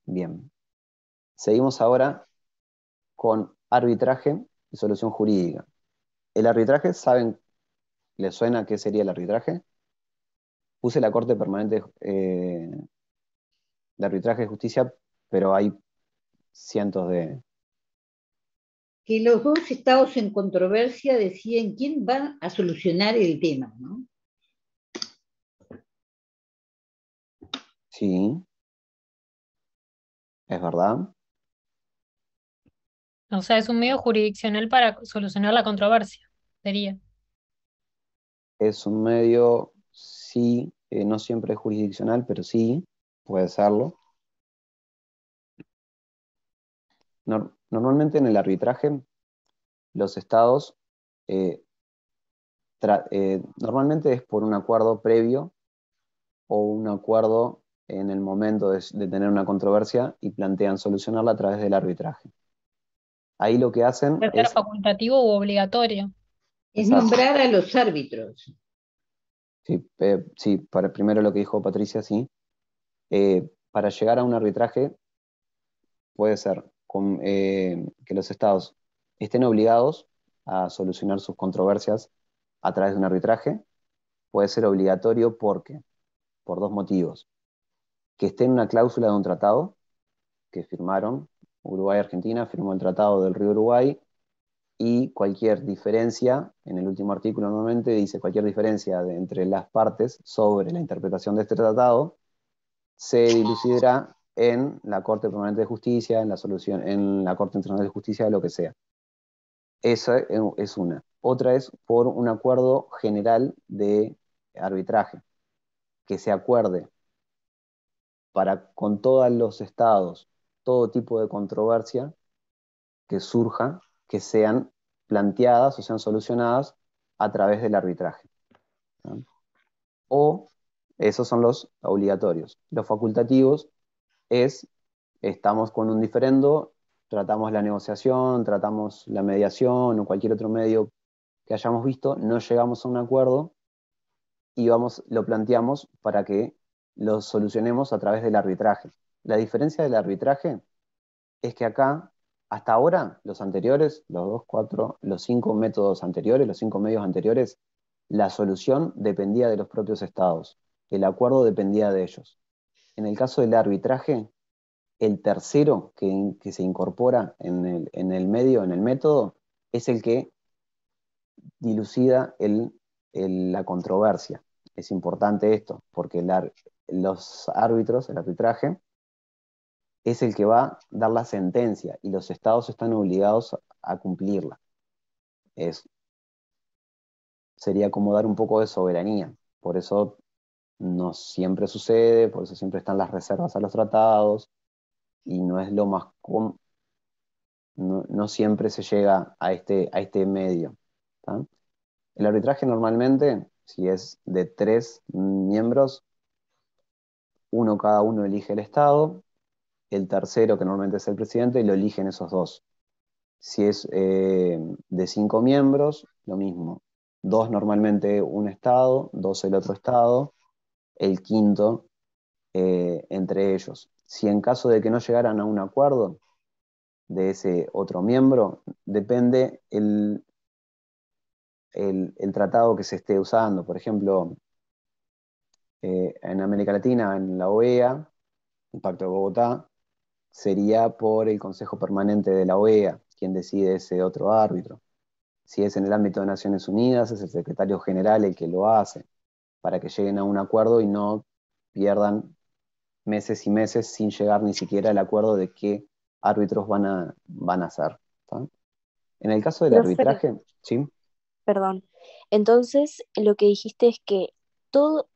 Bien. Seguimos ahora con arbitraje y solución jurídica. El arbitraje, ¿saben? ¿Les suena qué sería el arbitraje? Puse la Corte Permanente de Arbitraje de Justicia, pero hay cientos de... Que los dos estados en controversia deciden quién va a solucionar el tema, ¿no? Sí, es verdad. O sea, es un medio jurisdiccional para solucionar la controversia, sería. Es un medio, sí, no siempre es jurisdiccional, pero sí, puede serlo. Normalmente en el arbitraje, los estados, normalmente es por un acuerdo previo o un acuerdo en el momento de tener una controversia y plantean solucionarla a través del arbitraje. Ahí lo que hacen ¿Puede ser es... facultativo u obligatorio? Es Exacto. nombrar a los árbitros. Sí, primero lo que dijo Patricia, sí. Para llegar a un arbitraje puede ser que los estados estén obligados a solucionar sus controversias a través de un arbitraje. Puede ser obligatorio porque, por dos motivos. Que esté en una cláusula de un tratado que firmaron, Uruguay y Argentina firmó el Tratado del Río Uruguay, y cualquier diferencia, en el último artículo normalmente dice cualquier diferencia entre las partes sobre la interpretación de este tratado se dilucidará en la Corte Permanente de Justicia, en la Corte Internacional de Justicia, lo que sea. Esa es una. Otra es por un acuerdo general de arbitraje, que se acuerde con todos los estados, todo tipo de controversia que surja, que sean planteadas o sean solucionadas a través del arbitraje, ¿no? O esos son los obligatorios. Los facultativos estamos con un diferendo, tratamos la negociación, tratamos la mediación o cualquier otro medio que hayamos visto, no llegamos a un acuerdo y lo planteamos para que lo solucionemos a través del arbitraje. La diferencia del arbitraje es que acá, hasta ahora, los anteriores, los 5 métodos anteriores, los 5 medios anteriores, la solución dependía de los propios estados, el acuerdo dependía de ellos. En el caso del arbitraje, el tercero que se incorpora en el medio, en el método, es el que dilucida la controversia. Es importante esto, porque los árbitros, el arbitraje, es el que va a dar la sentencia y los estados están obligados a cumplirla. Sería como dar un poco de soberanía. Por eso no siempre sucede, por eso siempre están las reservas a los tratados y no es lo más común. No siempre se llega a este medio, ¿tá? El arbitraje normalmente, si es de 3 miembros, cada uno elige el estado, el tercero, que normalmente es el presidente, lo eligen esos dos. Si es de 5 miembros, lo mismo. 2 normalmente un estado, 2 el otro estado, el quinto entre ellos. Si en caso de que no llegaran a un acuerdo de ese otro miembro, depende el tratado que se esté usando. Por ejemplo, en América Latina, en la OEA, el Pacto de Bogotá, sería por el Consejo Permanente de la OEA quien decide ese otro árbitro. Si es en el ámbito de Naciones Unidas, es el secretario general el que lo hace, para que lleguen a un acuerdo y no pierdan meses y meses sin llegar ni siquiera al acuerdo de qué árbitros van a ser, ¿tá? En el caso del arbitraje, ¿sí? Perdón. Entonces, lo que dijiste es que todos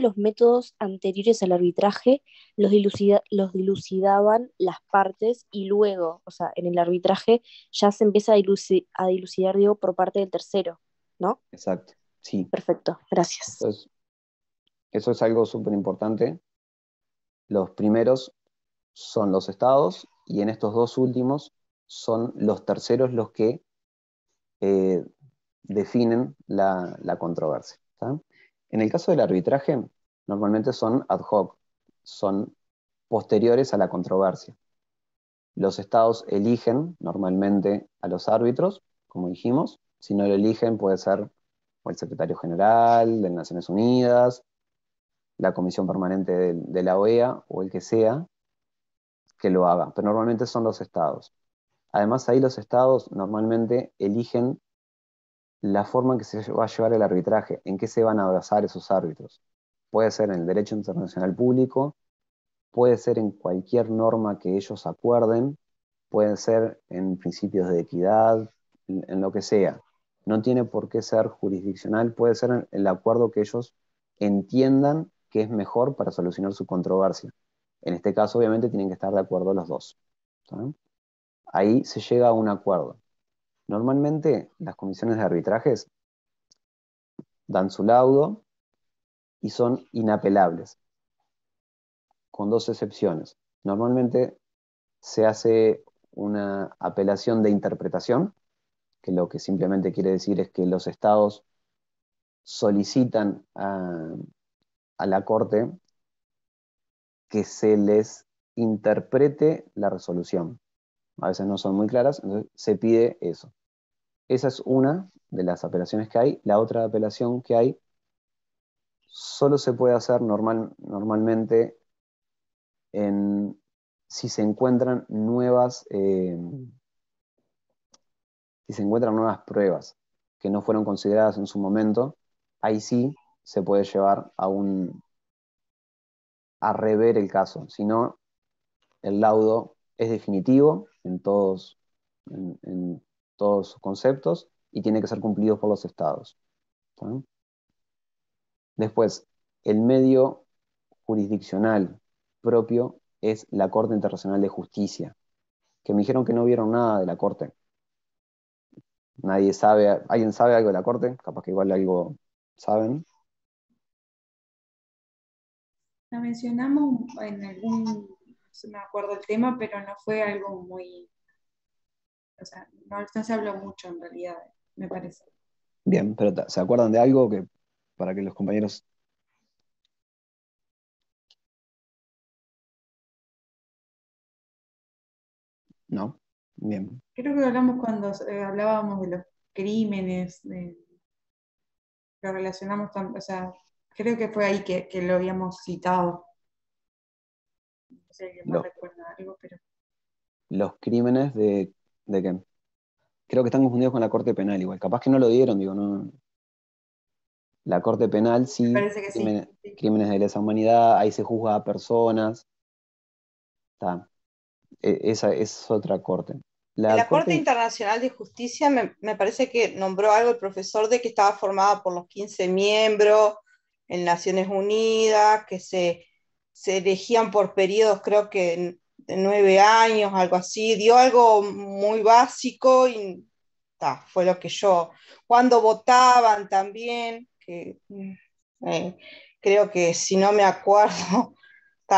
los métodos anteriores al arbitraje los dilucidaban las partes y luego, o sea, en el arbitraje ya se empieza a dilucidar, digo, por parte del tercero, ¿no? Exacto, sí. Perfecto, gracias. Entonces, eso es algo súper importante. Los primeros son los estados y en estos dos últimos son los terceros los que definen la controversia, ¿tá? En el caso del arbitraje, normalmente son ad hoc, son posteriores a la controversia. Los estados eligen normalmente a los árbitros, como dijimos. Si no lo eligen, puede ser o el secretario general de Naciones Unidas, la comisión permanente de la OEA o el que sea que lo haga, pero normalmente son los estados. Además, ahí los estados normalmente eligen la forma en que se va a llevar el arbitraje, en qué se van a basar esos árbitros. Puede ser en el derecho internacional público, puede ser en cualquier norma que ellos acuerden, puede ser en principios de equidad, en lo que sea. No tiene por qué ser jurisdiccional, puede ser en el acuerdo que ellos entiendan que es mejor para solucionar su controversia. En este caso, obviamente, tienen que estar de acuerdo los dos, ¿tá? ahí se llega a un acuerdo. Normalmente las comisiones de arbitrajes dan su laudo y son inapelables, con dos excepciones. Normalmente se hace una apelación de interpretación, que lo que simplemente quiere decir es que los estados solicitan a la Corte que se les interprete la resolución. A veces no son muy claras, entonces se pide eso. Esa es una de las apelaciones que hay. La otra apelación que hay solo se puede hacer normalmente si se encuentran nuevas pruebas que no fueron consideradas en su momento. Ahí sí se puede llevar a rever el caso. Si no, el laudo es definitivo en todos sus conceptos y tiene que ser cumplido por los estados. ¿Sí? Después, el medio jurisdiccional propio es la Corte Internacional de Justicia, que me dijeron que no vieron nada de la Corte. ¿Alguien sabe algo de la Corte? Capaz que igual algo saben. La mencionamos en algún, no me acuerdo el tema, pero no fue algo muy, o sea, no se habló mucho en realidad, me parece. Bien, pero ¿se acuerdan de algo para que los compañeros... No, bien. Creo que hablamos cuando hablábamos de los crímenes, lo relacionamos, o sea, creo que fue ahí que lo habíamos citado. No sé si alguien más recuerda algo, pero... Los crímenes de qué. Creo que están confundidos con la Corte Penal igual. Capaz que no lo dieron, digo, no. La Corte Penal sí, parece que crímenes de lesa humanidad, ahí se juzga a personas. Está. Esa es otra corte. La Corte Internacional de Justicia me parece que nombró algo el profesor de que estaba formada por los 15 miembros en Naciones Unidas, que se elegían por periodos, creo que de 9 años, algo así. Dio algo muy básico y fue lo que yo... Cuando votaban también, que creo que si no me acuerdo...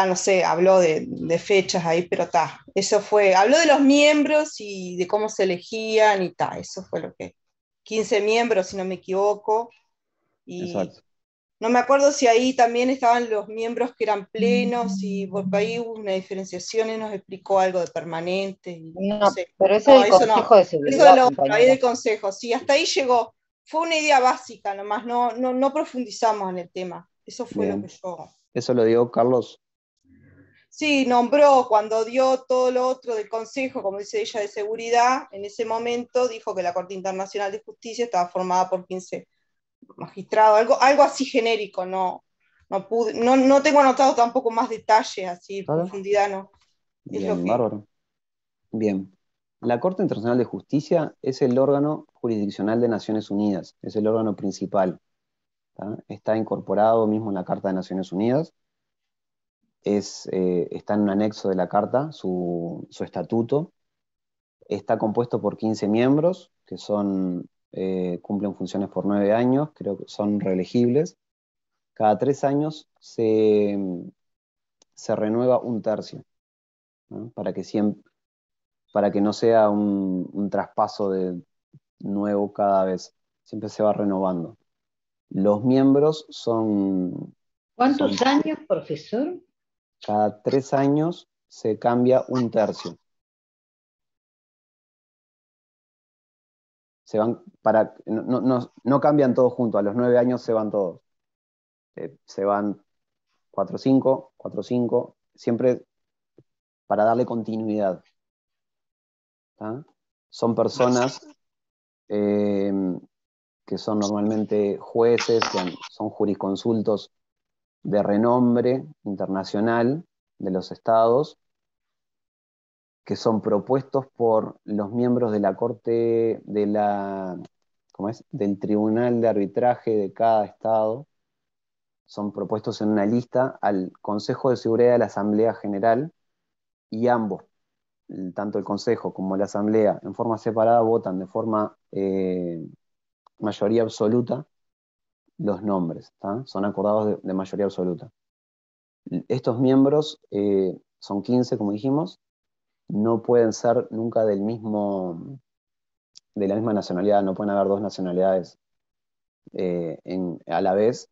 no sé, habló de fechas ahí, pero eso fue, habló de los miembros y de cómo se elegían y eso fue lo que, 15 miembros si no me equivoco, y exacto. No me acuerdo si ahí también estaban los miembros que eran plenos, y porque ahí hubo una diferenciación y nos explicó algo de permanente. Y no sé. Pero eso es el Consejo de Seguridad. Eso ahí del Consejo, sí, hasta ahí llegó. Fue una idea básica nomás, no profundizamos en el tema. Eso fue lo que yo... ¿Eso lo dio Carlos? Sí, nombró cuando dio todo lo otro del Consejo, como dice ella, de Seguridad, en ese momento dijo que la Corte Internacional de Justicia estaba formada por 15 magistrados, algo así genérico, no tengo anotado tampoco más detalles, así, profundidad, no. Bien, bárbaro. Bien. La Corte Internacional de Justicia es el órgano jurisdiccional de Naciones Unidas, es el órgano principal. Está incorporado mismo en la Carta de Naciones Unidas. Está en un anexo de la Carta, su estatuto. Está compuesto por 15 miembros, que cumplen funciones por 9 años, creo que son reelegibles. Cada 3 años se renueva un tercio, ¿no? Para que no sea un traspaso de nuevo cada vez, siempre se va renovando. Los miembros son... ¿Cuántos años, profesor? Cada 3 años se cambia un tercio. Se van no cambian todos juntos, a los 9 años se van todos. Se van 4 o 5, siempre para darle continuidad. ¿Tá? Son personas que son normalmente jueces, son jurisconsultos de renombre internacional de los estados, que son propuestos por los miembros de la Corte del Tribunal de Arbitraje de cada estado. Son propuestos en una lista al Consejo de Seguridad de la Asamblea General, y ambos tanto el Consejo como la Asamblea en forma separada votan de forma mayoría absoluta los nombres, ¿tá? Son acordados de mayoría absoluta. Estos miembros son 15, como dijimos, no pueden ser nunca de la misma nacionalidad, no pueden haber dos nacionalidades a la vez.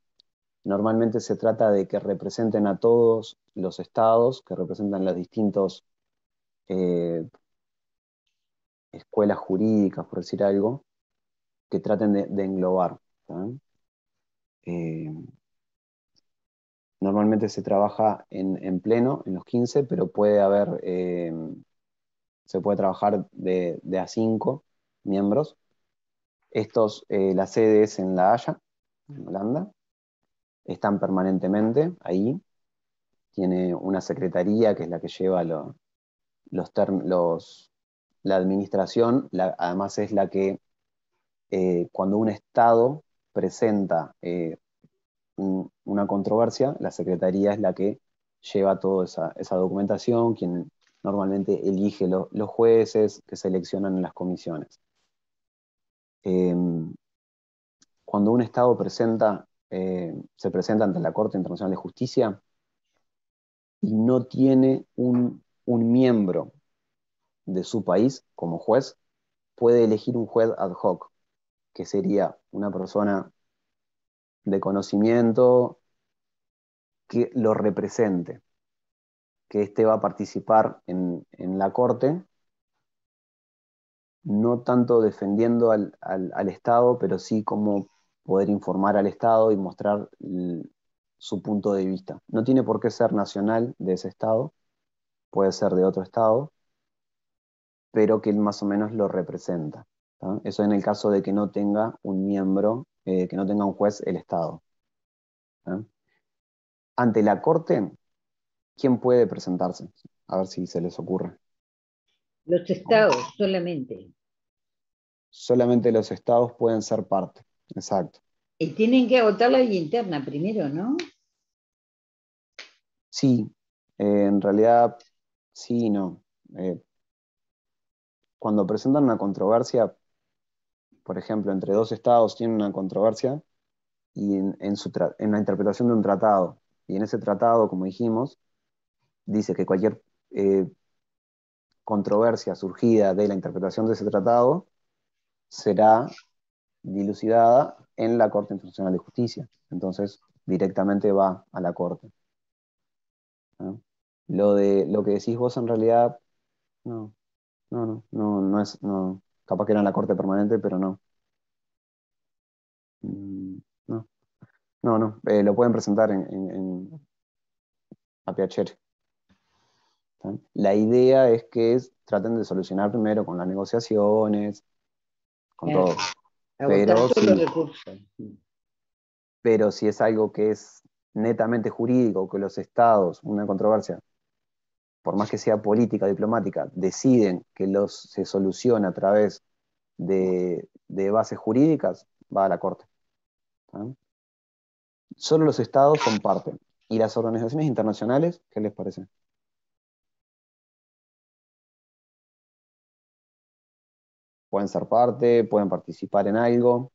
Normalmente se trata de que representen a todos los estados, que representan las distintas escuelas jurídicas, por decir algo, que traten de englobar. Normalmente se trabaja en pleno, en los 15, pero puede haber, se puede trabajar de a 5 miembros. La sede es en La Haya, en Holanda. Están permanentemente ahí. Tiene una secretaría que es la que lleva la administración. Además es la que, cuando un Estado presenta una controversia, la secretaría es la que lleva toda esa documentación, quien normalmente elige los jueces que seleccionan en las comisiones. Cuando un Estado se presenta ante la Corte Internacional de Justicia y no tiene un miembro de su país como juez, puede elegir un juez ad hoc, que sería una persona de conocimiento que lo represente, que éste va a participar en la Corte, no tanto defendiendo al Estado, pero sí como poder informar al Estado y mostrar su punto de vista. No tiene por qué ser nacional de ese Estado, puede ser de otro Estado, pero que él más o menos lo representa. ¿Tá? Eso en el caso de que no tenga un miembro, que no tenga un juez el Estado. ¿Tá? Ante la Corte, ¿quién puede presentarse? A ver si se les ocurre. Los estados solamente. Solamente los estados pueden ser parte, exacto. Y tienen que agotar la vía interna primero, ¿no? Sí, en realidad sí y no. Cuando presentan una controversia, por ejemplo, entre dos estados tienen una controversia y en la interpretación de un tratado, y en ese tratado, como dijimos, dice que cualquier controversia surgida de la interpretación de ese tratado será dilucidada en la Corte Internacional de Justicia. Entonces, directamente va a la Corte. ¿No? Lo que decís vos en realidad, no es, no, capaz que era en la Corte Permanente, pero no. No, lo pueden presentar a Piacere. La idea es que traten de solucionar primero con las negociaciones, con todo. Pero si es algo que es netamente jurídico, que los estados, una controversia, por más que sea política, diplomática, deciden que se soluciona a través de bases jurídicas, va a la Corte. ¿Sí? Solo los estados son parte. ¿Y las organizaciones internacionales, qué les parece? Pueden ser parte, pueden participar en algo.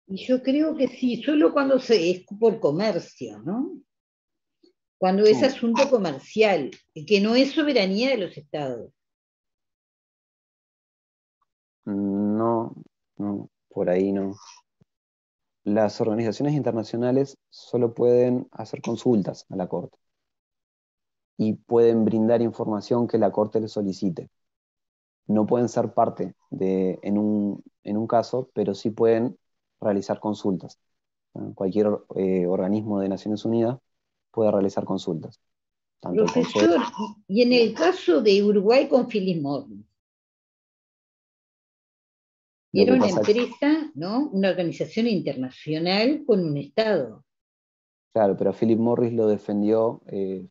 Y yo creo que sí, solo cuando es por comercio, ¿no? Cuando es asunto comercial, que no es soberanía de los estados. No, por ahí no. Las organizaciones internacionales solo pueden hacer consultas a la Corte y pueden brindar información que la Corte les solicite. No pueden ser parte en un caso, pero sí pueden realizar consultas. Cualquier organismo de Naciones Unidas puede realizar consultas. Profesor, y en el caso de Uruguay con Philip Morris, era una empresa, ¿no? Una organización internacional con un Estado. Claro, pero Philip Morris lo defendió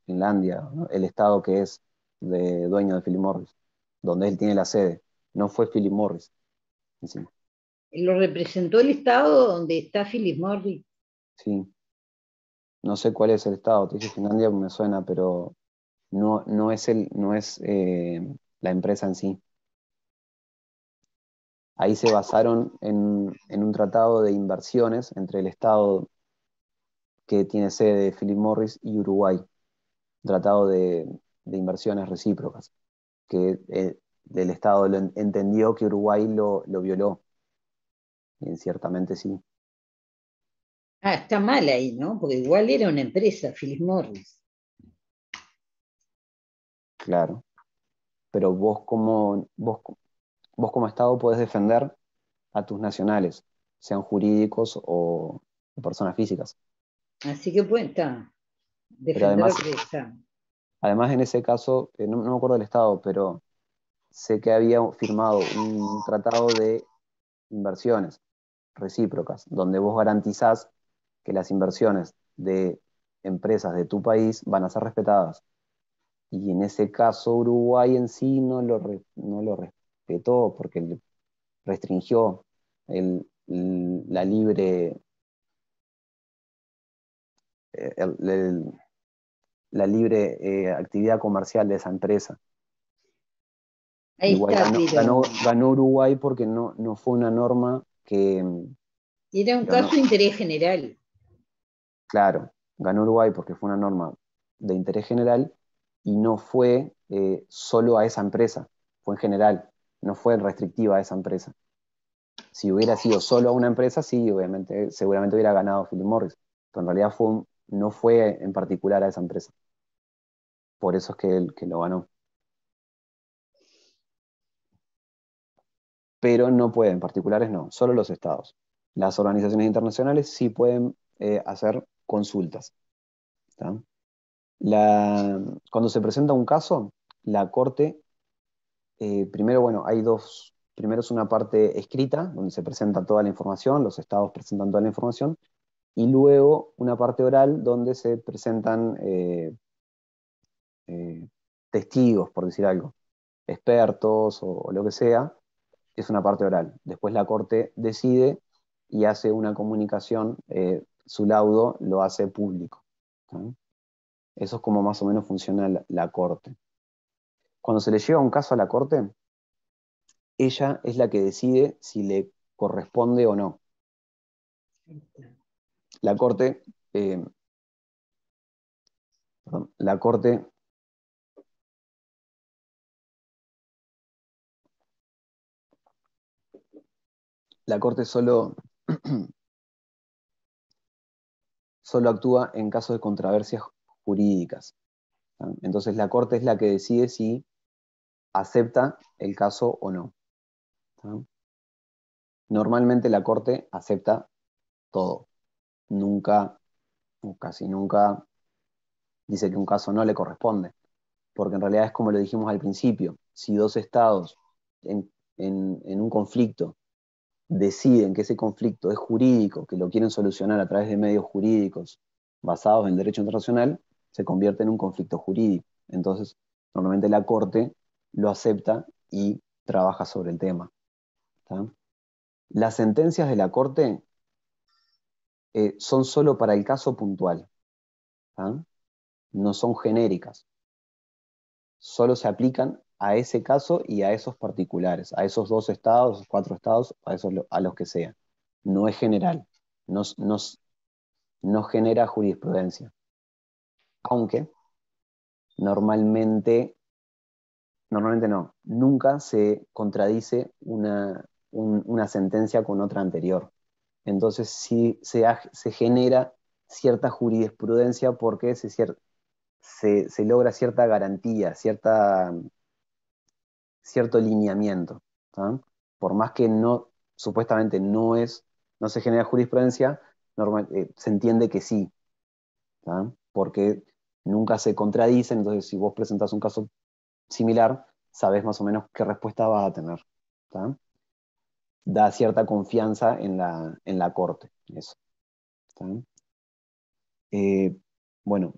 Finlandia, ¿no? El Estado que es dueño de Philip Morris, donde él tiene la sede. No fue Philip Morris. Sí. Lo representó el Estado donde está Philip Morris. Sí. No sé cuál es el Estado, te dije Finlandia, me suena, pero no es la empresa en sí. Ahí se basaron en un tratado de inversiones entre el Estado que tiene sede de Philip Morris y Uruguay, un tratado de inversiones recíprocas, que el Estado entendió que Uruguay lo violó, y ciertamente sí. Ah, está mal ahí, ¿no? Porque igual era una empresa, Philip Morris. Claro, pero vos como Estado podés defender a tus nacionales, sean jurídicos o personas físicas. Así que pueden Pero defender lo que está. además en ese caso, no me acuerdo del Estado, pero sé que había firmado un tratado de inversiones recíprocas, donde vos garantizás que las inversiones de empresas de tu país van a ser respetadas. Y en ese caso Uruguay en sí no lo respetó porque restringió la libre la libre actividad comercial de esa empresa. Ahí Igual está, ganó Uruguay porque no fue una norma que... Era un caso de interés general. Claro, ganó Uruguay porque fue una norma de interés general y no fue solo a esa empresa, fue en general, no fue restrictiva a esa empresa. Si hubiera sido solo a una empresa, sí, obviamente, seguramente hubiera ganado Philip Morris, pero en realidad no fue en particular a esa empresa. Por eso es que lo ganó. Pero no pueden, particulares no, solo los estados. Las organizaciones internacionales sí pueden hacer consultas. ¿Tá? Cuando se presenta un caso, la Corte, primero, bueno, hay dos. Primero es una parte escrita, donde se presenta toda la información, los estados presentan toda la información, y luego una parte oral, donde se presentan testigos, por decir algo, expertos o lo que sea, es una parte oral. Después la Corte decide y hace una comunicación, su laudo lo hace público. ¿Sí? Eso es como más o menos funciona la Corte. Cuando se le lleva un caso a la Corte, ella es la que decide si le corresponde o no. La Corte, la Corte solo actúa en casos de controversias jurídicas. ¿Sí? Entonces la Corte es la que decide si acepta el caso o no. ¿Sí? Normalmente la Corte acepta todo. Nunca, o casi nunca, dice que un caso no le corresponde. Porque en realidad es como lo dijimos al principio. Si dos estados en un conflicto deciden que ese conflicto es jurídico, que lo quieren solucionar a través de medios jurídicos basados en derecho internacional, se convierte en un conflicto jurídico. Entonces, normalmente la Corte lo acepta y trabaja sobre el tema. ¿Tá? Las sentencias de la Corte son solo para el caso puntual. ¿Tá? No son genéricas. Solo se aplican a ese caso y a esos particulares, a esos 2 estados, 4 estados, a los que sea. No es general, no genera jurisprudencia. Aunque normalmente no, nunca se contradice una sentencia con otra anterior. Entonces sí se genera cierta jurisprudencia porque se logra cierta garantía, cierto lineamiento. ¿Sí? Por más que supuestamente no se genera jurisprudencia, se entiende que sí. ¿Sí? Porque nunca se contradicen, entonces si vos presentás un caso similar, sabés más o menos qué respuesta vas a tener. ¿Sí? Da cierta confianza en la Corte. Eso. ¿Sí? Bueno,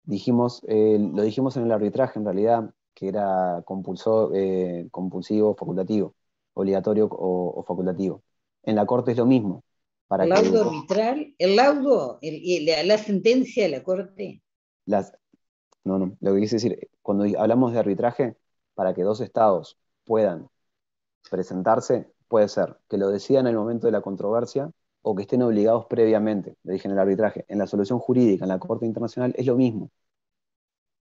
lo dijimos en el arbitraje, en realidad, que era compulsivo o facultativo, obligatorio o facultativo. En la Corte es lo mismo. El laudo arbitral, el laudo, la sentencia de la Corte. No. Lo que quise decir, cuando hablamos de arbitraje, para que dos estados puedan presentarse, puede ser que lo decidan en el momento de la controversia o que estén obligados previamente, le dije en el arbitraje. En la solución jurídica, en la Corte Internacional, es lo mismo.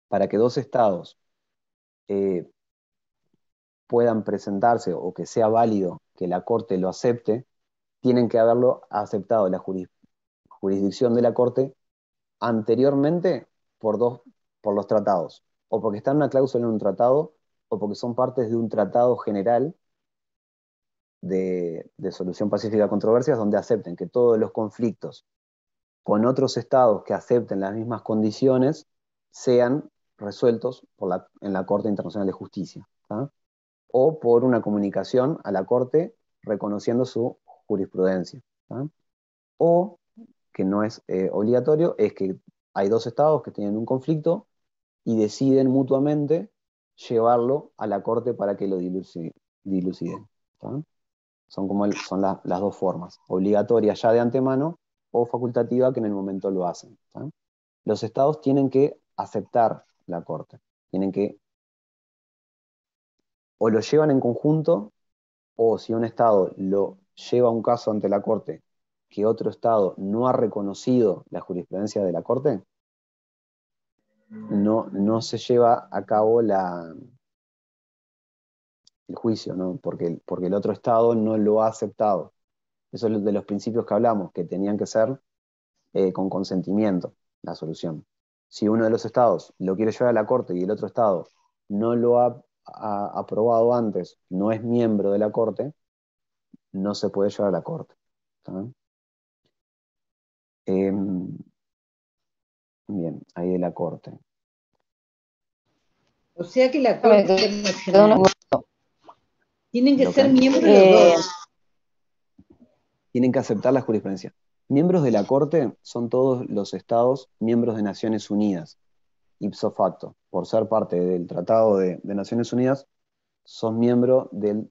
Para que dos estados puedan presentarse o que sea válido que la Corte lo acepte, tienen que haberlo aceptado la jurisdicción de la Corte anteriormente por los tratados, o porque está en una cláusula en un tratado, o porque son partes de un tratado general de solución pacífica de controversias, donde acepten que todos los conflictos con otros estados que acepten las mismas condiciones sean resueltos en la Corte Internacional de Justicia, ¿tá? O por una comunicación a la Corte reconociendo su jurisprudencia, ¿tá? O, que no es obligatorio, es que hay dos estados que tienen un conflicto y deciden mutuamente llevarlo a la Corte para que lo diluciden, ¿tá? Son las dos formas, obligatoria ya de antemano o facultativa que en el momento lo hacen, ¿tá? Los estados tienen que aceptar la Corte, tienen que o lo llevan en conjunto, o si un estado lo lleva un caso ante la Corte que otro estado no ha reconocido la jurisprudencia de la Corte, no se lleva a cabo el juicio, ¿no? Porque el otro estado no lo ha aceptado. Eso es de los principios que hablamos, que tenían que ser con consentimiento la solución. Si uno de los estados lo quiere llevar a la Corte y el otro estado no lo ha aprobado antes, no es miembro de la Corte, no se puede llevar a la Corte, ¿tá? Bien, ahí de la Corte. O sea que la Corte Internacional tienen que ser miembros los dos. Tienen que aceptar la jurisprudencia. Miembros de la Corte son todos los estados miembros de Naciones Unidas, ipso facto. Por ser parte del Tratado de Naciones Unidas, son miembros del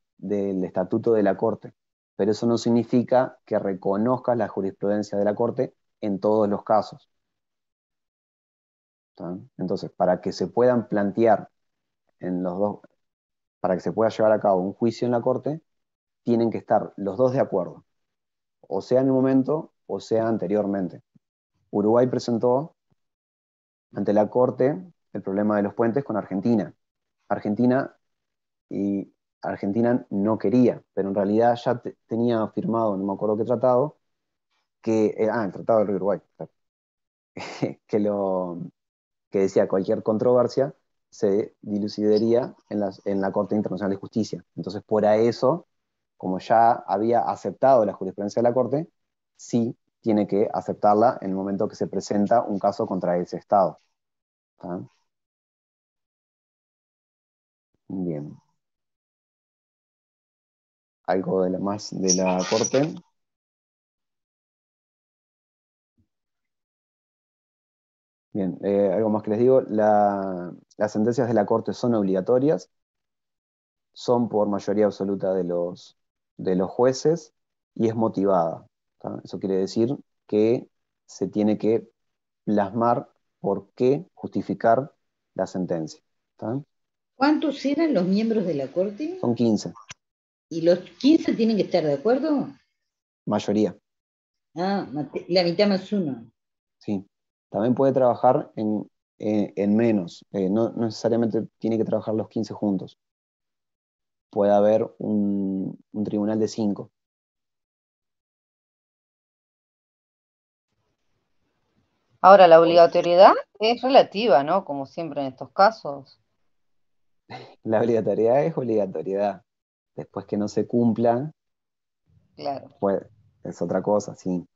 Estatuto de la Corte. Pero eso no significa que reconozcas la jurisprudencia de la Corte en todos los casos, ¿tá? Entonces, para que se puedan plantear para que se pueda llevar a cabo un juicio en la Corte, tienen que estar los dos de acuerdo, o sea en el momento, o sea anteriormente. Uruguay presentó ante la Corte el problema de los puentes con Argentina. Argentina no quería, pero en realidad ya tenía firmado, no me acuerdo qué tratado, el Tratado del Río Uruguay, claro, que decía cualquier controversia se dilucidaría en la Corte Internacional de Justicia. Entonces, por eso, como ya había aceptado la jurisprudencia de la Corte, sí tiene que aceptarla en el momento que se presenta un caso contra ese Estado, ¿tá? Bien. ¿Algo más de la Corte? Bien, algo más que les digo, las sentencias de la Corte son obligatorias, son por mayoría absoluta de los jueces y es motivada, ¿tá? Eso quiere decir que se tiene que plasmar por qué justificar la sentencia, ¿tá? ¿Cuántos eran los miembros de la Corte? Son 15. ¿Y los 15 tienen que estar de acuerdo? Mayoría. Ah, la mitad más uno. Sí. También puede trabajar en menos. No necesariamente tiene que trabajar los 15 juntos. Puede haber un tribunal de 5. Ahora, la obligatoriedad es relativa, ¿no? Como siempre en estos casos. La obligatoriedad es obligatoriedad. Después que no se cumpla, claro, pues, es otra cosa, sí.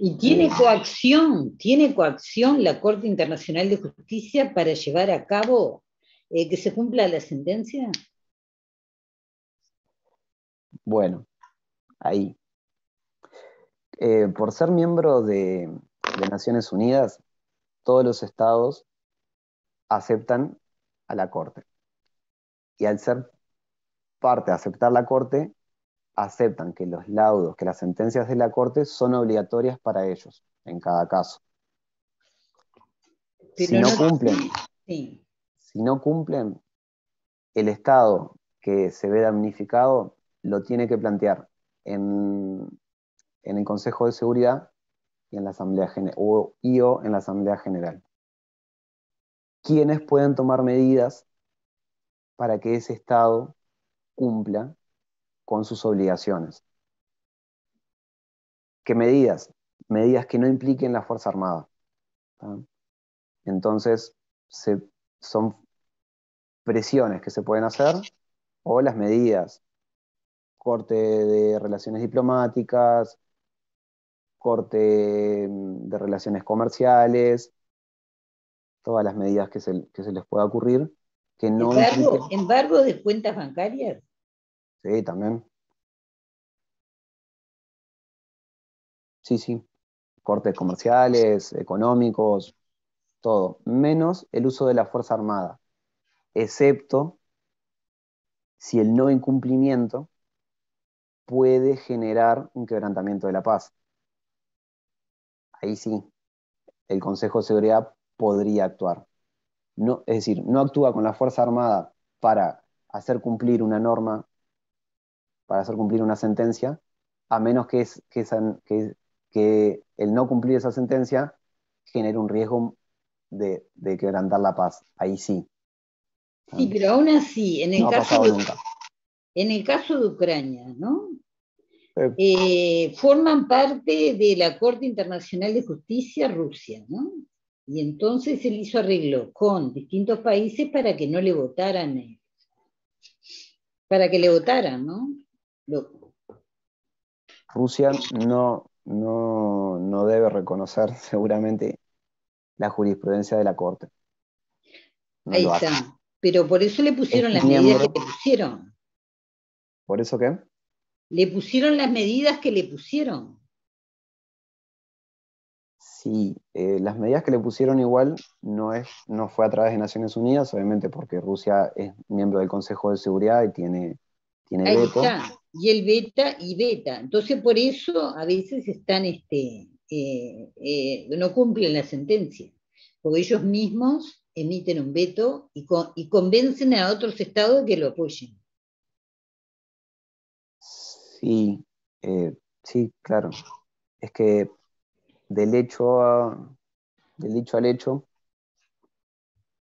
¿Y tiene coacción la Corte Internacional de Justicia para llevar a cabo que se cumpla la sentencia? Bueno, ahí. Por ser miembro de Naciones Unidas, todos los estados aceptan a la Corte. Y al ser parte de aceptar la Corte, aceptan que los laudos, que las sentencias de la Corte son obligatorias para ellos, en cada caso. Si no cumplen, sí. si no cumplen, el Estado que se ve damnificado lo tiene que plantear en el Consejo de Seguridad y en la Asamblea General, o en la Asamblea General. ¿Quiénes pueden tomar medidas para que ese Estado cumpla con sus obligaciones? ¿Qué medidas? Medidas que no impliquen la Fuerza Armada. ¿tá? Entonces, son presiones que se pueden hacer o las medidas, corte de relaciones diplomáticas, corte de relaciones comerciales, todas las medidas que se les pueda ocurrir, que no impliquen... ¿Embargo de cuentas bancarias? Sí, también. Sí. Cortes comerciales, económicos, todo. Menos el uso de la Fuerza Armada, excepto si el no incumplimiento puede generar un quebrantamiento de la paz. Ahí sí, el Consejo de Seguridad podría actuar. No, es decir, no actúa con la Fuerza Armada para hacer cumplir una norma, para hacer cumplir una sentencia, a menos que el no cumplir esa sentencia genere un riesgo de quebrantar la paz. Ahí sí. Sí, pero aún así, no ha pasado nunca. En el caso de Ucrania, ¿no? Forman parte de la Corte Internacional de Justicia Rusia, ¿no? Y entonces él hizo arreglo con distintos países para que no le votaran, para que le votaran, ¿no? Rusia no debe reconocer seguramente la jurisprudencia de la Corte. No Ahí está. Pero por eso le pusieron las medidas que le pusieron. ¿Por eso qué? Le pusieron las medidas que le pusieron. Sí, las medidas que le pusieron igual no fue a través de Naciones Unidas, obviamente porque Rusia es miembro del Consejo de Seguridad y tiene Ahí veto. está. Y él veta y veta. Entonces por eso a veces están, no cumplen la sentencia, porque ellos mismos emiten un veto y convencen a otros estados de que lo apoyen. Sí, claro. Es que del hecho al hecho,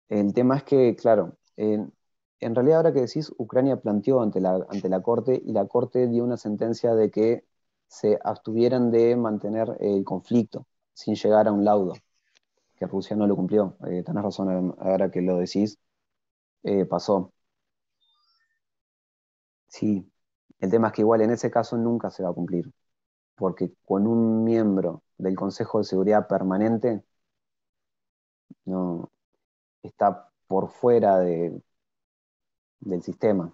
el tema es que, claro, en realidad ahora que decís, Ucrania planteó ante la Corte y la Corte dio una sentencia de que se abstuvieran de mantener el conflicto sin llegar a un laudo, que Rusia no lo cumplió. Tenés razón, ahora que lo decís, pasó. Sí, el tema es que igual en ese caso nunca se va a cumplir, porque con un miembro del Consejo de Seguridad Permanente no está por fuera del sistema.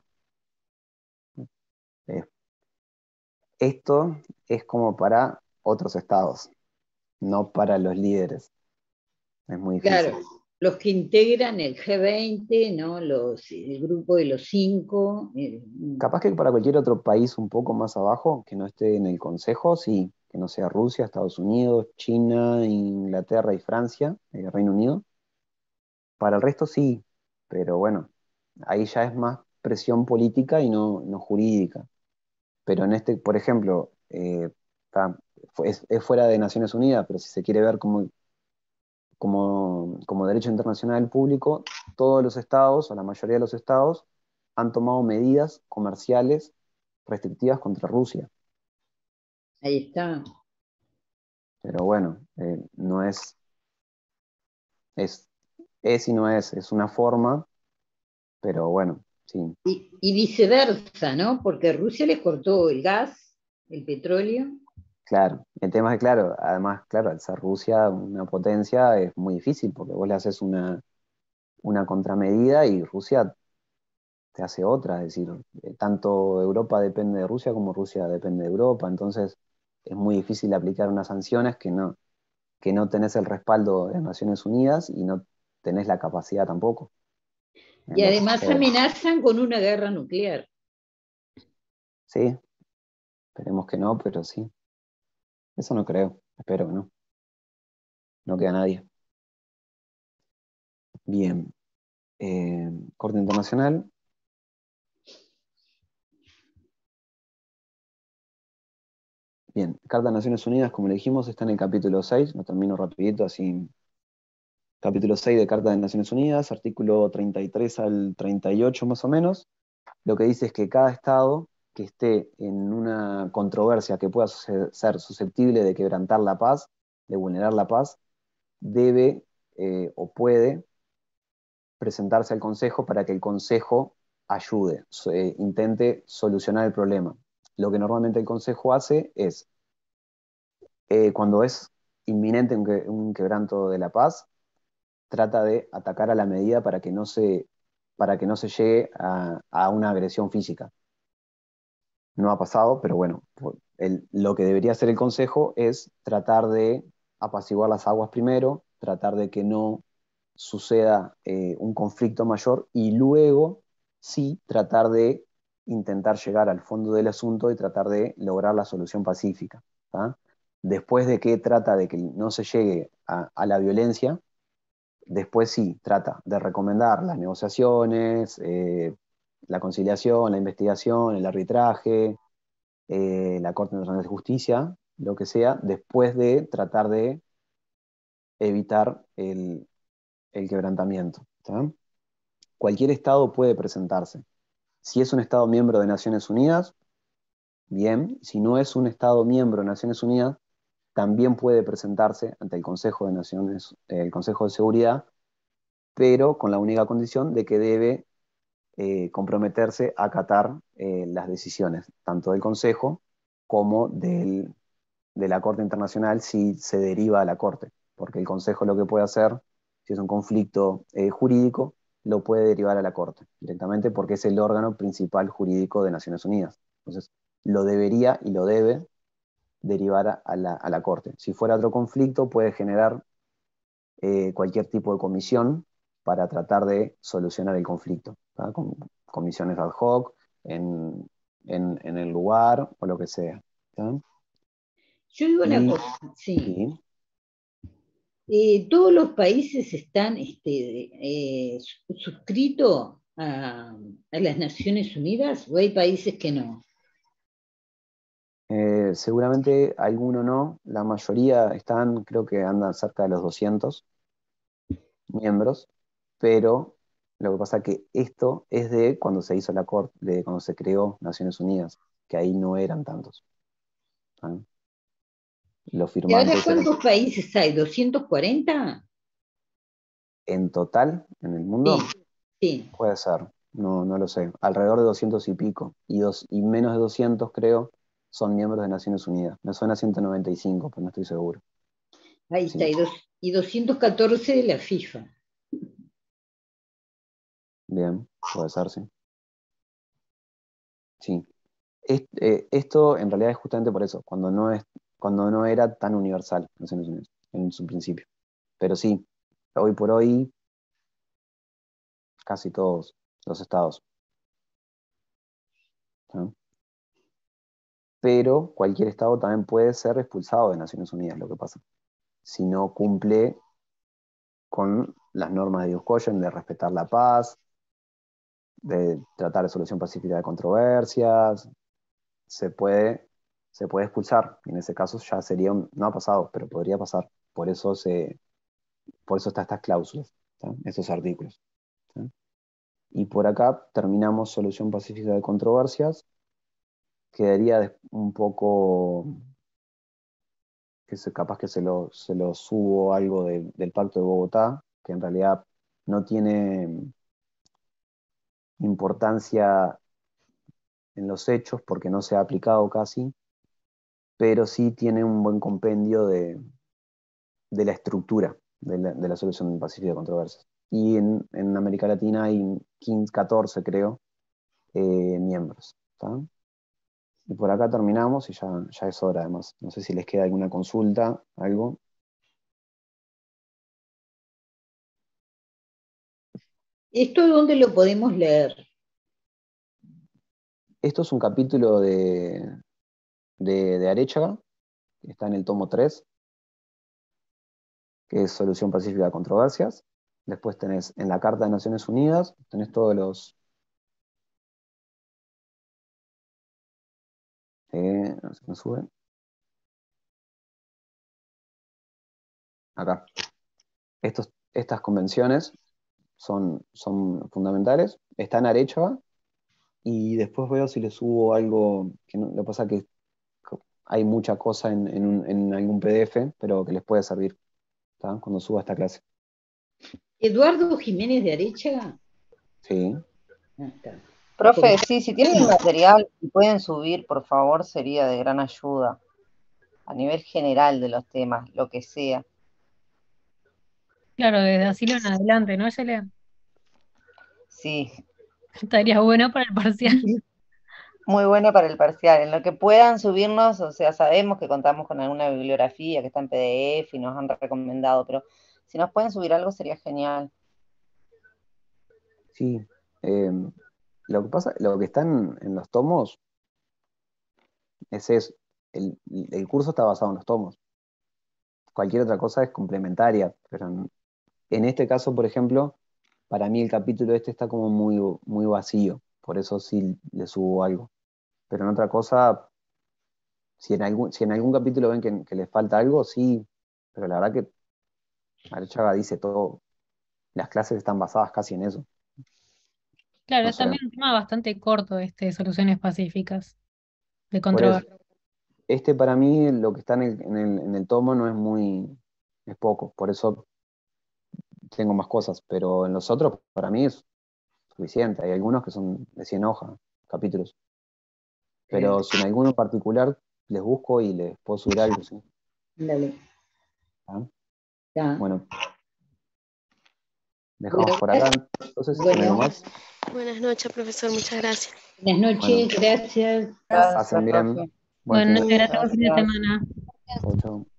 Esto es como para otros estados, no para los líderes. Es muy difícil. Claro, los que integran el G20, ¿no? El grupo de los 5. Capaz que para cualquier otro país un poco más abajo, que no esté en el Consejo, sí, que no sea Rusia, Estados Unidos, China, Inglaterra y Francia, Reino Unido. Para el resto sí, pero bueno, ahí ya es más presión política y no jurídica. Pero en por ejemplo, es fuera de Naciones Unidas, pero si se quiere ver como derecho internacional público, todos los estados, o la mayoría de los estados, han tomado medidas comerciales restrictivas contra Rusia. Ahí está. Pero bueno, no es y no es una forma, pero bueno, sí. Y viceversa, ¿no? Porque Rusia les cortó el gas, el petróleo. Claro, el tema es que, claro, además, claro, al ser Rusia una potencia es muy difícil porque vos le haces una contramedida y Rusia te hace otra, es decir, tanto Europa depende de Rusia como Rusia depende de Europa, entonces es muy difícil aplicar unas sanciones que no tenés el respaldo de Naciones Unidas y no tenés la capacidad tampoco. Y además amenazan con una guerra nuclear. Sí, esperemos que no, pero sí. Eso no creo, espero que no. No queda nadie. Bien. Corte Internacional. Bien, Carta de Naciones Unidas, como le dijimos, está en el capítulo 6, lo termino rapidito, así. Capítulo 6 de Carta de Naciones Unidas, artículo 33 al 38 más o menos. Lo que dice es que cada Estado que esté en una controversia que pueda ser susceptible de quebrantar la paz, de vulnerar la paz, debe o puede presentarse al Consejo para que el Consejo ayude, intente solucionar el problema. Lo que normalmente el Consejo hace es, cuando es inminente un quebranto de la paz, trata de atacar a la medida para que no se llegue a una agresión física. No ha pasado, pero bueno, lo que debería hacer el Consejo es tratar de apaciguar las aguas primero, tratar de que no suceda un conflicto mayor y luego sí tratar de intentar llegar al fondo del asunto y tratar de lograr la solución pacífica. ¿tá? Después de que trata de que no se llegue a la violencia, después sí trata de recomendar las negociaciones, la conciliación, la investigación, el arbitraje, la Corte Internacional de Justicia, lo que sea, después de tratar de evitar el quebrantamiento. ¿tá? Cualquier Estado puede presentarse. Si es un Estado miembro de Naciones Unidas, bien. Si no es un Estado miembro de Naciones Unidas, también puede presentarse ante el Consejo el Consejo de Seguridad, pero con la única condición de que debe comprometerse a acatar las decisiones, tanto del Consejo como de la Corte Internacional si se deriva a la Corte, porque el Consejo lo que puede hacer, si es un conflicto jurídico, lo puede derivar a la Corte directamente porque es el órgano principal jurídico de Naciones Unidas. Entonces, lo debería y lo debe derivar a la Corte. Si fuera otro conflicto, puede generar cualquier tipo de comisión para tratar de solucionar el conflicto, con comisiones ad hoc en el lugar o lo que sea. ¿tá? Yo digo una cosa, sí. ¿Todos los países están suscritos a las Naciones Unidas o hay países que no? Seguramente alguno no, la mayoría están, creo que andan cerca de los 200 miembros, pero lo que pasa es que esto es de cuando se hizo la Corte, de cuando se creó Naciones Unidas, que ahí no eran tantos. ¿tá? Los ¿Y ahora firmantes cuántos países hay? ¿240? ¿En total en el mundo? Sí. Puede ser, no lo sé. Alrededor de 200 y pico. Y menos de 200, creo, son miembros de Naciones Unidas. Me suena 195, pero no estoy seguro. Ahí Sí. está, y 214 de la FIFA. Bien, puede ser, sí. Sí. Esto en realidad es justamente por eso, cuando no era tan universal Naciones Unidas, en su principio. Pero sí, hoy por hoy, casi todos los estados. ¿tá? Pero cualquier estado también puede ser expulsado de Naciones Unidas, lo que pasa. Si no cumple con las normas de Dioscoyen, de respetar la paz, de tratar de solución pacífica de controversias, se puede expulsar. Y en ese caso ya sería, no ha pasado, pero podría pasar. Por eso están estas cláusulas, ¿tá? Estos artículos. ¿tá? Y por acá terminamos solución pacífica de controversias. Quedaría un poco, capaz que se lo subo algo del Pacto de Bogotá, que en realidad no tiene importancia en los hechos porque no se ha aplicado casi, pero sí tiene un buen compendio de la estructura de la solución pacífica de controversias. Y en América Latina hay 14, creo, miembros. ¿tá? Y por acá terminamos y ya es hora además. No sé si les queda alguna consulta, algo. ¿Esto dónde lo podemos leer? Esto es un capítulo de Aréchaga, que está en el tomo 3, que es Solución Pacífica de Controversias. Después tenés en la Carta de Naciones Unidas, tenés todos los... no se me sube. Acá. Estas convenciones son fundamentales. Está en Arecha, y después veo si le subo algo, que no, lo que pasa que hay mucha cosa en algún PDF, pero que les puede servir, ¿tá? Cuando suba esta clase. Eduardo Jiménez de Arecha. Sí. Profe, sí, si tienen material y pueden subir, por favor, sería de gran ayuda. A nivel general de los temas, lo que sea. Claro, desde asilo en adelante, ¿no, Yelea? Sí. Estaría bueno para el parcial. Muy bueno para el parcial. En lo que puedan subirnos, o sea, sabemos que contamos con alguna bibliografía que está en PDF y nos han recomendado, pero si nos pueden subir algo sería genial. Sí. Lo que pasa, lo que está en los tomos, es el curso está basado en los tomos. Cualquier otra cosa es complementaria, pero en este caso, por ejemplo, para mí el capítulo este está como muy, muy vacío, por eso sí le subo algo. Pero en otra cosa, si en algún capítulo ven que les falta algo, sí, pero la verdad que Arechaga dice todo, las clases están basadas casi en eso. Claro, No es sé. también un tema bastante corto de soluciones pacíficas, de Por controversia. eso, para mí, lo que está en el tomo no es es poco, por eso tengo más cosas, pero en los otros, para mí es suficiente. Hay algunos que son de 100 hojas, capítulos. Pero si en alguno en particular les busco y les puedo subir algo, sí. Dale. ¿Ah? Ya. Bueno, dejamos por acá. Entonces, ¿tienen algo más? Buenas noches, profesor, muchas gracias. Buenas noches, Bueno, gracias. pasen bien. Buen Bueno, fin de gracias por el fin de semana. Chau, chau.